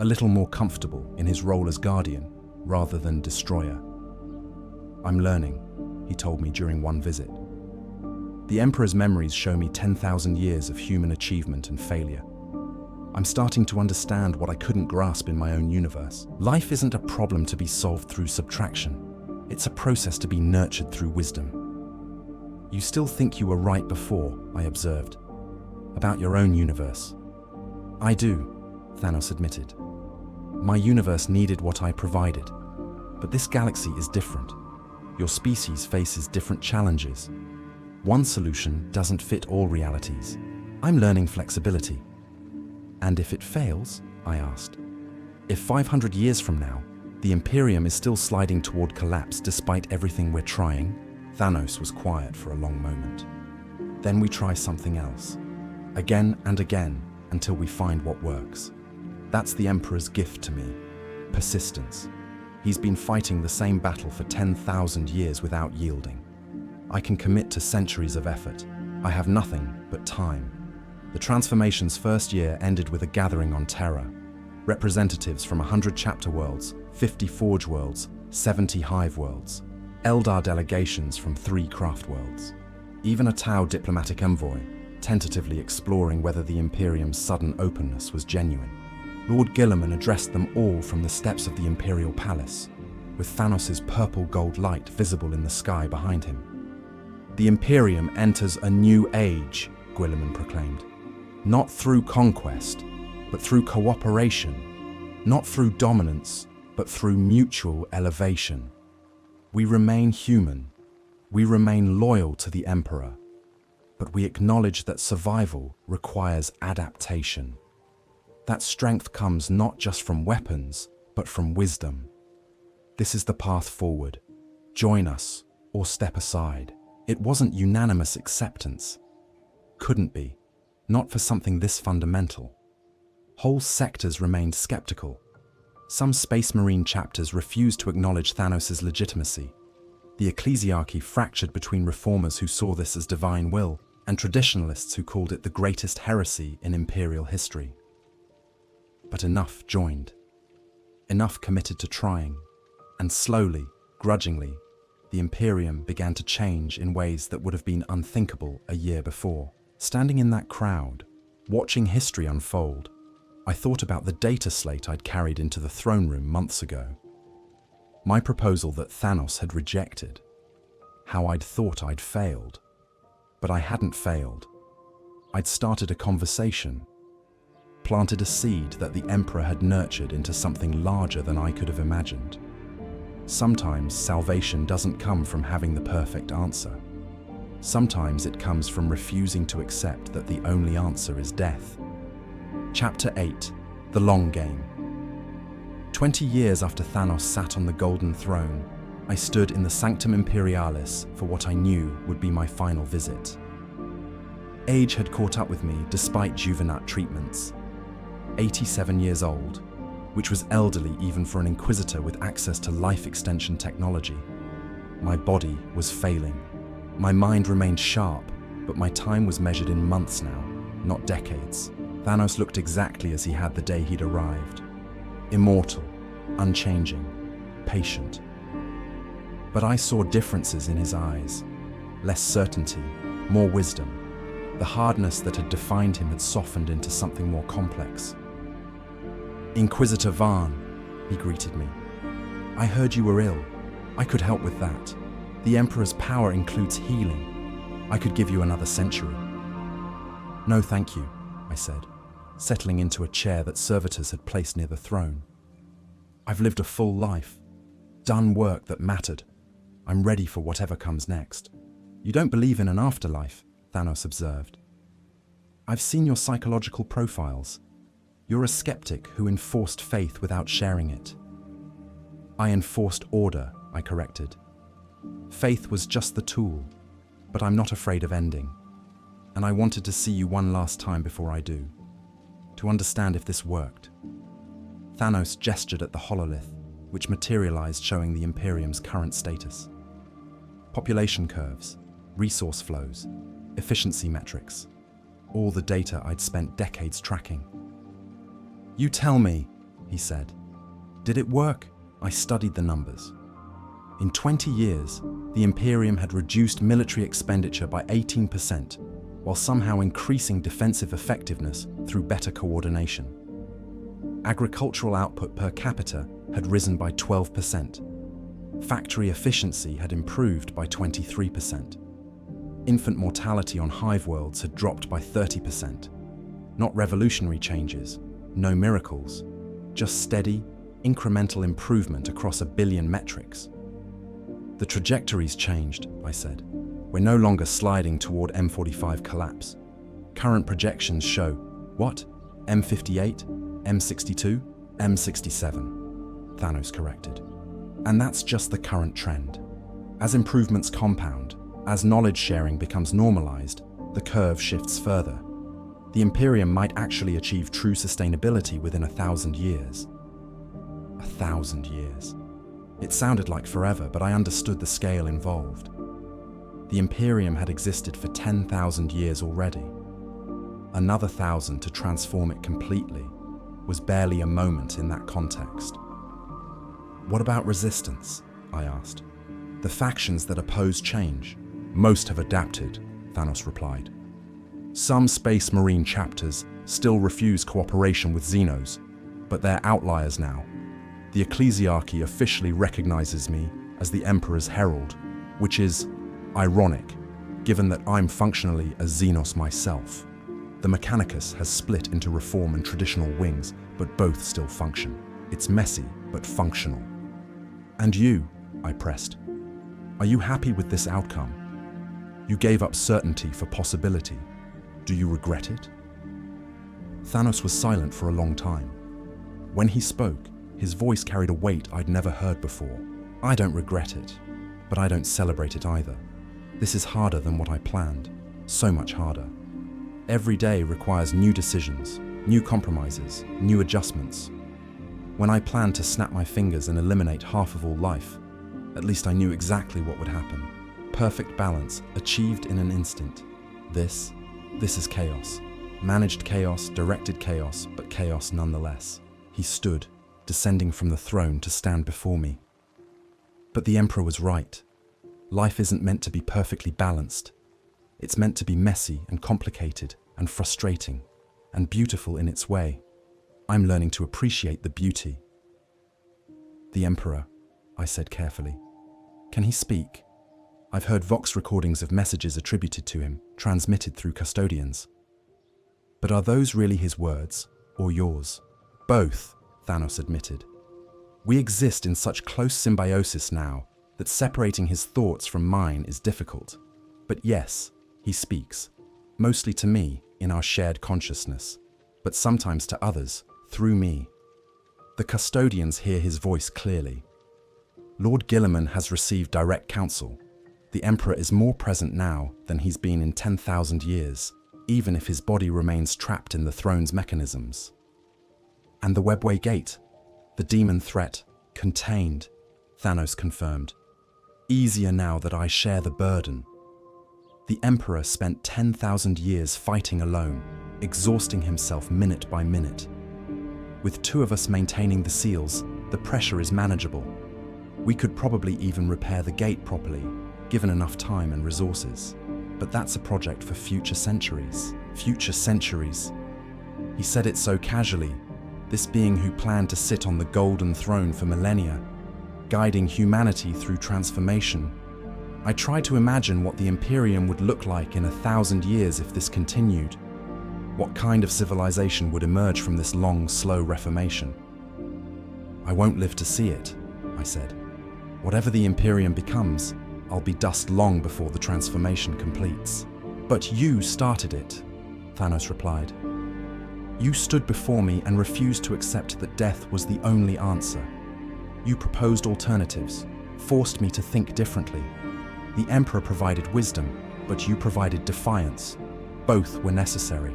S1: a little more comfortable in his role as guardian rather than destroyer. "I'm learning," he told me during one visit. "The Emperor's memories show me 10,000 years of human achievement and failure. I'm starting to understand what I couldn't grasp in my own universe. Life isn't a problem to be solved through subtraction. It's a process to be nurtured through wisdom." "You still think you were right before," I observed, "about your own universe." "I do," Thanos admitted. "My universe needed what I provided. But this galaxy is different. Your species faces different challenges. One solution doesn't fit all realities. I'm learning flexibility." "And if it fails?" I asked. "If 500 years from now, the Imperium is still sliding toward collapse despite everything we're trying?" Thanos was quiet for a long moment. "Then we try something else. Again and again, until we find what works. That's the Emperor's gift to me. Persistence. He's been fighting the same battle for 10,000 years without yielding. I can commit to centuries of effort. I have nothing but time." The transformation's first year ended with a gathering on Terra. Representatives from 100 chapter worlds, 50 forge worlds, 70 hive worlds. Eldar delegations from 3 craft worlds. Even a Tau diplomatic envoy, tentatively exploring whether the Imperium's sudden openness was genuine. Lord Guilliman addressed them all from the steps of the Imperial Palace, with Thanos' purple-gold light visible in the sky behind him. "The Imperium enters a new age," Guilliman proclaimed. "Not through conquest, but through cooperation. Not through dominance, but through mutual elevation. We remain human. We remain loyal to the Emperor. But we acknowledge that survival requires adaptation. That strength comes not just from weapons, but from wisdom. This is the path forward. Join us or step aside. It wasn't unanimous acceptance. Couldn't be. Not for something this fundamental. Whole sectors remained skeptical. Some Space Marine chapters refused to acknowledge Thanos' legitimacy. The ecclesiarchy fractured between reformers who saw this as divine will and traditionalists who called it the greatest heresy in Imperial history. But enough joined. Enough committed to trying. And slowly, grudgingly, the Imperium began to change in ways that would have been unthinkable a year before. Standing in that crowd, watching history unfold, I thought about the data slate I'd carried into the throne room months ago. My proposal that Thanos had rejected. How I'd thought I'd failed. But I hadn't failed. I'd started a conversation. Planted a seed that the Emperor had nurtured into something larger than I could have imagined. Sometimes salvation doesn't come from having the perfect answer. Sometimes it comes from refusing to accept that the only answer is death. Chapter 8. The Long Game. 20 years after Thanos sat on the Golden Throne, I stood in the Sanctum Imperialis for what I knew would be my final visit. Age had caught up with me despite Juvenat treatments. 87 years old, which was elderly even for an Inquisitor with access to life extension technology. My body was failing. My mind remained sharp, but my time was measured in months now, not decades. Thanos looked exactly as he had the day he'd arrived. Immortal, unchanging, patient. But I saw differences in his eyes. Less certainty, more wisdom. The hardness that had defined him had softened into something more complex. "Inquisitor Varn," he greeted me. "I heard you were ill. I could help with that. The Emperor's power includes healing. I could give you another century." "No, thank you," I said, settling into a chair that servitors had placed near the throne. "I've lived a full life, done work that mattered. I'm ready for whatever comes next." "You don't believe in an afterlife," Thanos observed. "I've seen your psychological profiles. You're a skeptic who enforced faith without sharing it." "I enforced order," I corrected. "Faith was just the tool, but I'm not afraid of ending. And I wanted to see you one last time before I do, to understand if this worked." Thanos gestured at the hololith, which materialized showing the Imperium's current status. Population curves, resource flows, efficiency metrics, all the data I'd spent decades tracking. "You tell me," he said. "Did it work?" I studied the numbers. In 20 years, the Imperium had reduced military expenditure by 18%, while somehow increasing defensive effectiveness through better coordination. Agricultural output per capita had risen by 12%. Factory efficiency had improved by 23%. Infant mortality on hive worlds had dropped by 30%. Not revolutionary changes, no miracles, just steady, incremental improvement across a billion metrics. "The trajectory's changed," I said. "We're no longer sliding toward M45 collapse. Current projections show, what? M58, M62, M67, Thanos corrected. "And that's just the current trend. As improvements compound, as knowledge sharing becomes normalized, the curve shifts further. The Imperium might actually achieve true sustainability within 1,000 years. 1,000 years. It sounded like forever, but I understood the scale involved. The Imperium had existed for 10,000 years already. Another 1,000 to transform it completely was barely a moment in that context. "What about resistance?" I asked. "The factions that oppose change." "Most have adapted," Thanos replied. "Some Space Marine chapters still refuse cooperation with Xenos, but they're outliers now. The ecclesiarchy officially recognizes me as the Emperor's herald, which is ironic, given that I'm functionally a Xenos myself. The Mechanicus has split into reform and traditional wings, but both still function." It's messy, but functional. And you, I pressed, are you happy with this outcome? You gave up certainty for possibility. Do you regret it? Thanos was silent for a long time. When he spoke, his voice carried a weight I'd never heard before. I don't regret it, but I don't celebrate it either. This is harder than what I planned, so much harder. Every day requires new decisions, new compromises, new adjustments. When I planned to snap my fingers and eliminate half of all life, at least I knew exactly what would happen. Perfect balance, achieved in an instant. This is chaos. Managed chaos, directed chaos, but chaos nonetheless. He stood, descending from the throne to stand before me. But the Emperor was right. Life isn't meant to be perfectly balanced. It's meant to be messy and complicated and frustrating and beautiful in its way. I'm learning to appreciate the beauty. The Emperor, I said carefully. Can he speak? I've heard Vox recordings of messages attributed to him, transmitted through custodians. But are those really his words, or yours? Both, Thanos admitted. We exist in such close symbiosis now that separating his thoughts from mine is difficult. But yes, he speaks, mostly to me in our shared consciousness, but sometimes to others, through me. The custodians hear his voice clearly. Lord Gilliman has received direct counsel. The Emperor is more present now than he's been in 10,000 years, even if his body remains trapped in the throne's mechanisms. And the Webway gate, the demon threat, contained, Thanos confirmed. Easier now that I share the burden. The Emperor spent 10,000 years fighting alone, exhausting himself minute by minute. With two of us maintaining the seals, the pressure is manageable. We could probably even repair the gate properly, given enough time and resources. But that's a project for future centuries. Future centuries. He said it so casually, this being who planned to sit on the golden throne for millennia, guiding humanity through transformation. I tried to imagine what the Imperium would look like in 1,000 years if this continued. What kind of civilization would emerge from this long, slow reformation? I won't live to see it, I said. Whatever the Imperium becomes, I'll be dust long before the transformation completes. But you started it, Thanos replied. You stood before me and refused to accept that death was the only answer. You proposed alternatives, forced me to think differently. The Emperor provided wisdom, but you provided defiance. Both were necessary.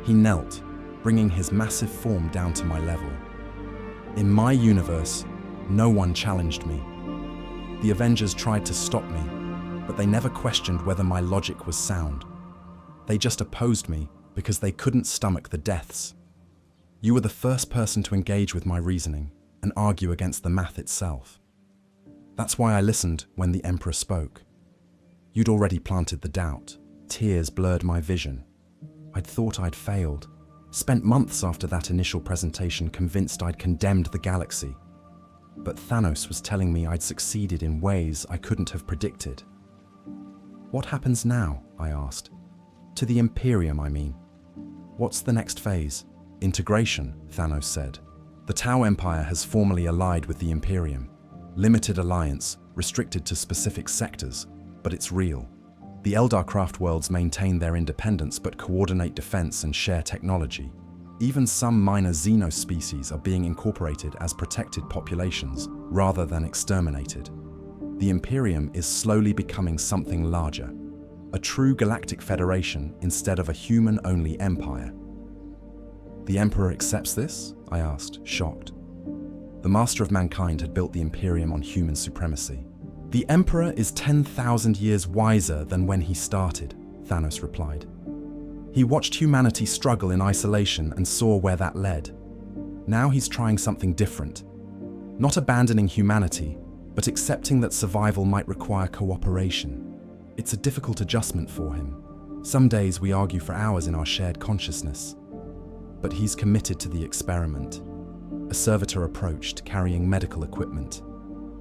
S1: He knelt, bringing his massive form down to my level. In my universe, no one challenged me. The Avengers tried to stop me, but they never questioned whether my logic was sound. They just opposed me because they couldn't stomach the deaths. You were the first person to engage with my reasoning and argue against the math itself. That's why I listened when the Emperor spoke. You'd already planted the doubt. Tears blurred my vision. I'd thought I'd failed. Spent months after that initial presentation convinced I'd condemned the galaxy. But Thanos was telling me I'd succeeded in ways I couldn't have predicted. What happens now? I asked. To the Imperium, I mean. What's the next phase? Integration, Thanos said. The Tau Empire has formally allied with the Imperium. Limited alliance, restricted to specific sectors, but it's real. The Eldar craft worlds maintain their independence but coordinate defense and share technology. Even some minor xeno species are being incorporated as protected populations rather than exterminated. The Imperium is slowly becoming something larger, a true galactic federation instead of a human-only empire. The Emperor accepts this? I asked, shocked. The Master of Mankind had built the Imperium on human supremacy. The Emperor is 10,000 years wiser than when he started, Thanos replied. He watched humanity struggle in isolation and saw where that led. Now he's trying something different. Not abandoning humanity, but accepting that survival might require cooperation. It's a difficult adjustment for him. Some days we argue for hours in our shared consciousness. But he's committed to the experiment. A servitor approached, carrying medical equipment.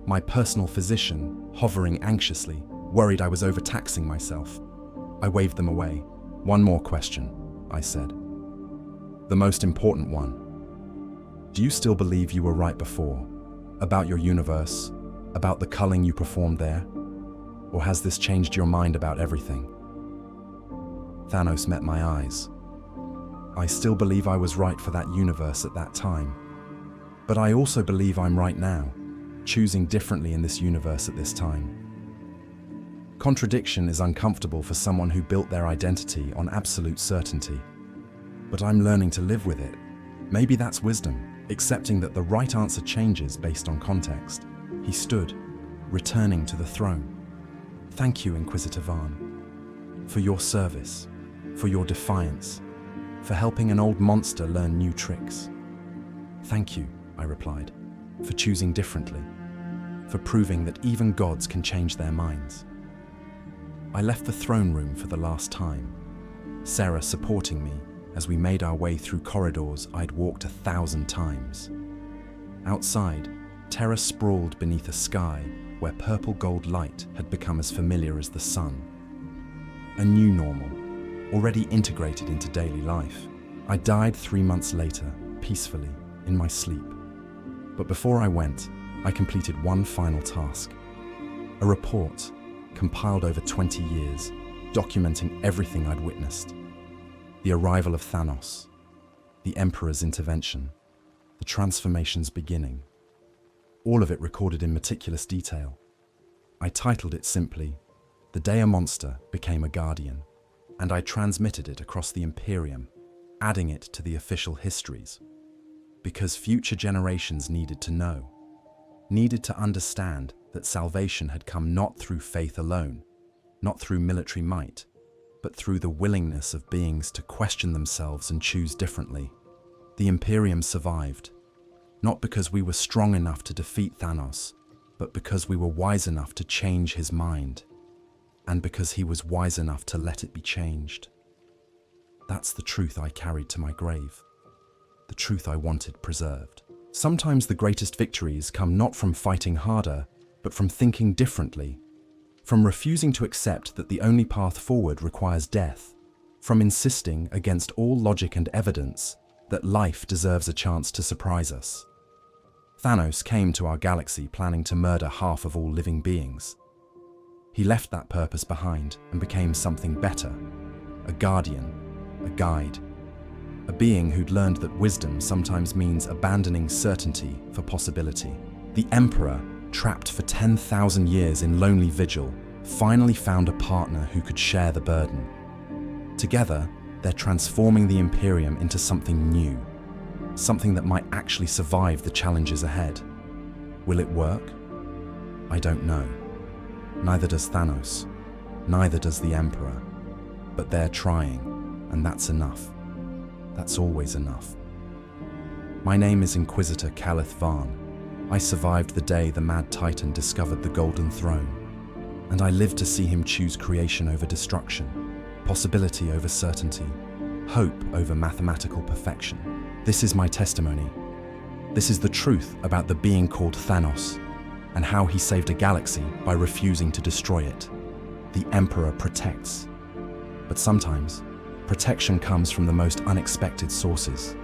S1: My personal physician, hovering anxiously, worried I was overtaxing myself. I waved them away. One more question, I said. The most important one. Do you still believe you were right before? About your universe? About the culling you performed there? Or has this changed your mind about everything? Thanos met my eyes. I still believe I was right for that universe at that time. But I also believe I'm right now, choosing differently in this universe at this time. Contradiction is uncomfortable for someone who built their identity on absolute certainty. But I'm learning to live with it. Maybe that's wisdom, accepting that the right answer changes based on context. He stood, returning to the throne. Thank you, Inquisitor Varn, for your service, for your defiance, for helping an old monster learn new tricks. Thank you, I replied, for choosing differently, for proving that even gods can change their minds. I left the throne room for the last time, Sarah supporting me as we made our way through corridors I'd walked 1,000 times. Outside, Terra sprawled beneath a sky where purple-gold light had become as familiar as the sun. A new normal, already integrated into daily life. I died 3 months later, peacefully, in my sleep. But before I went, I completed one final task. A report, compiled over 20 years, documenting everything I'd witnessed. The arrival of Thanos, the Emperor's intervention, the transformation's beginning. All of it recorded in meticulous detail. I titled it simply, "The Day a Monster Became a Guardian," and I transmitted it across the Imperium, adding it to the official histories. Because future generations needed to know, needed to understand that salvation had come not through faith alone, not through military might, but through the willingness of beings to question themselves and choose differently. The Imperium survived, not because we were strong enough to defeat Thanos, but because we were wise enough to change his mind, and because he was wise enough to let it be changed. That's the truth I carried to my grave, the truth I wanted preserved. Sometimes the greatest victories come not from fighting harder, but from thinking differently, from refusing to accept that the only path forward requires death, from insisting against all logic and evidence that life deserves a chance to surprise us. Thanos came to our galaxy planning to murder half of all living beings. He left that purpose behind and became something better, a guardian, a guide, a being who'd learned that wisdom sometimes means abandoning certainty for possibility. The Emperor, trapped for 10,000 years in lonely vigil, finally found a partner who could share the burden. Together, they're transforming the Imperium into something new, something that might actually survive the challenges ahead. Will it work? I don't know. Neither does Thanos, neither does the Emperor. But they're trying, and that's enough. That's always enough. My name is Inquisitor Kaleth Varn. I survived the day the Mad Titan discovered the Golden Throne, and I lived to see him choose creation over destruction, possibility over certainty, hope over mathematical perfection. This is my testimony. This is the truth about the being called Thanos, and how he saved a galaxy by refusing to destroy it. The Emperor protects. But sometimes, protection comes from the most unexpected sources.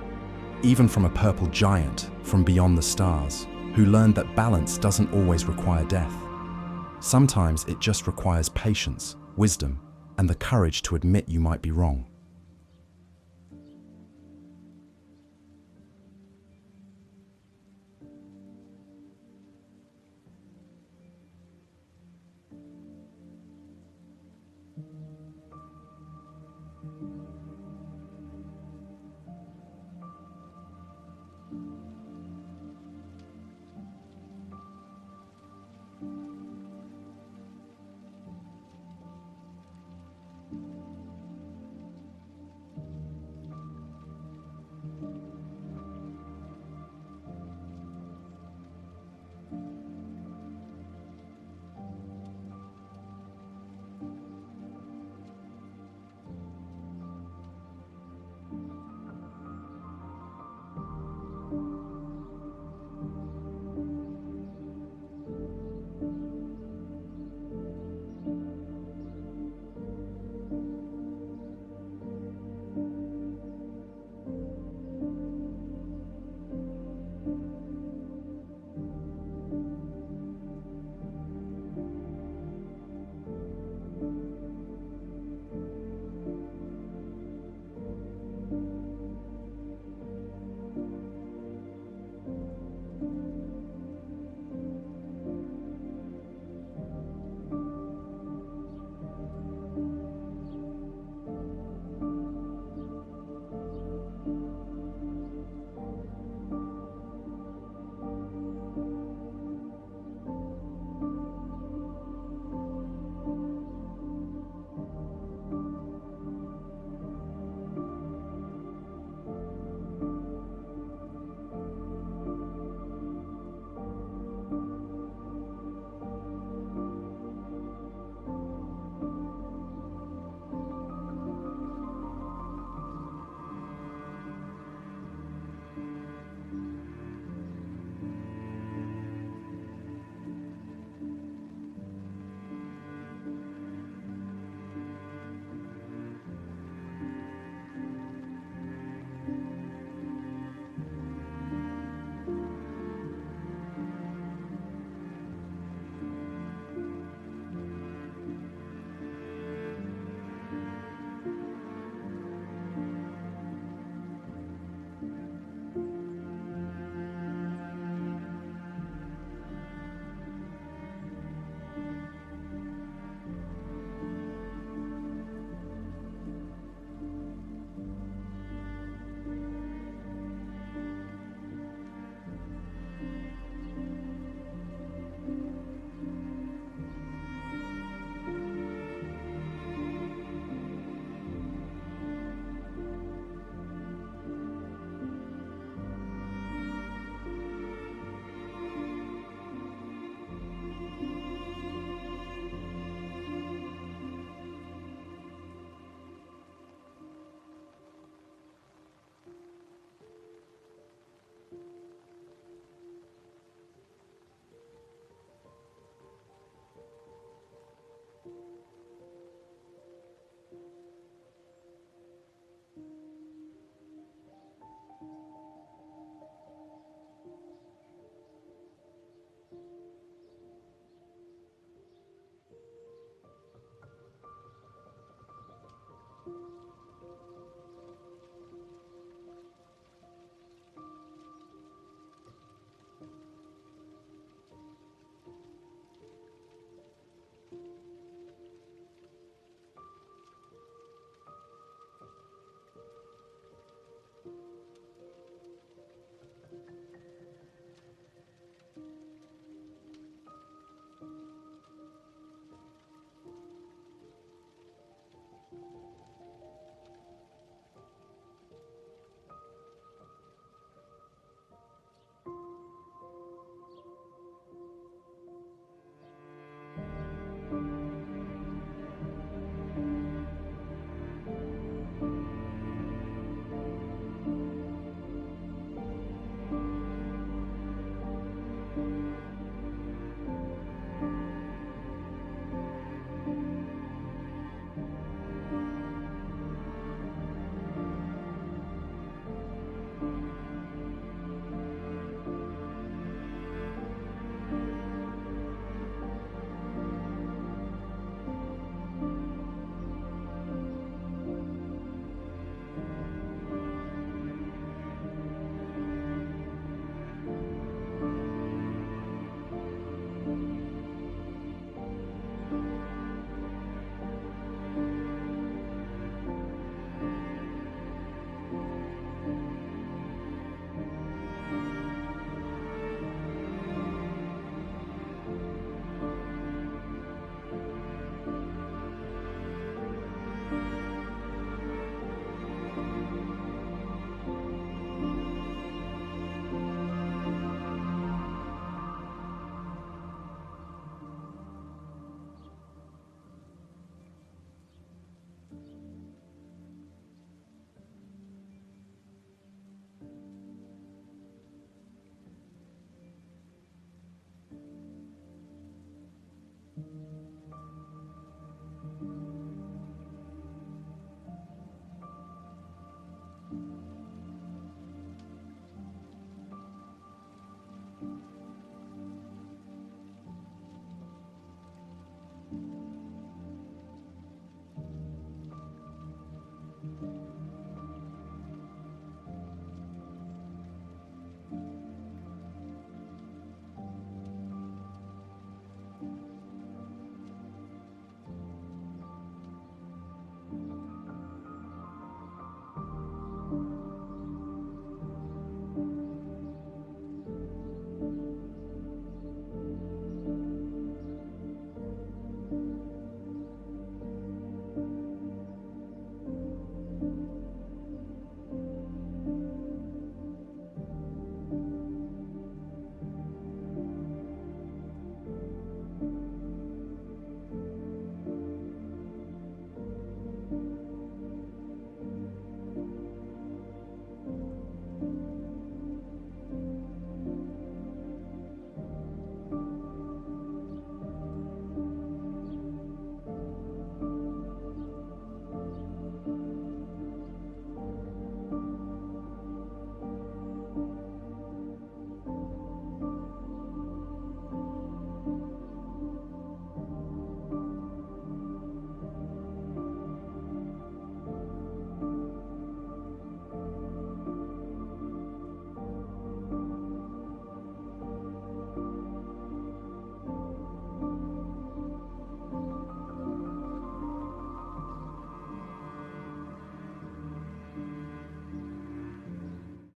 S1: Even from a purple giant from beyond the stars, who learned that balance doesn't always require death. Sometimes it just requires patience, wisdom, and the courage to admit you might be wrong.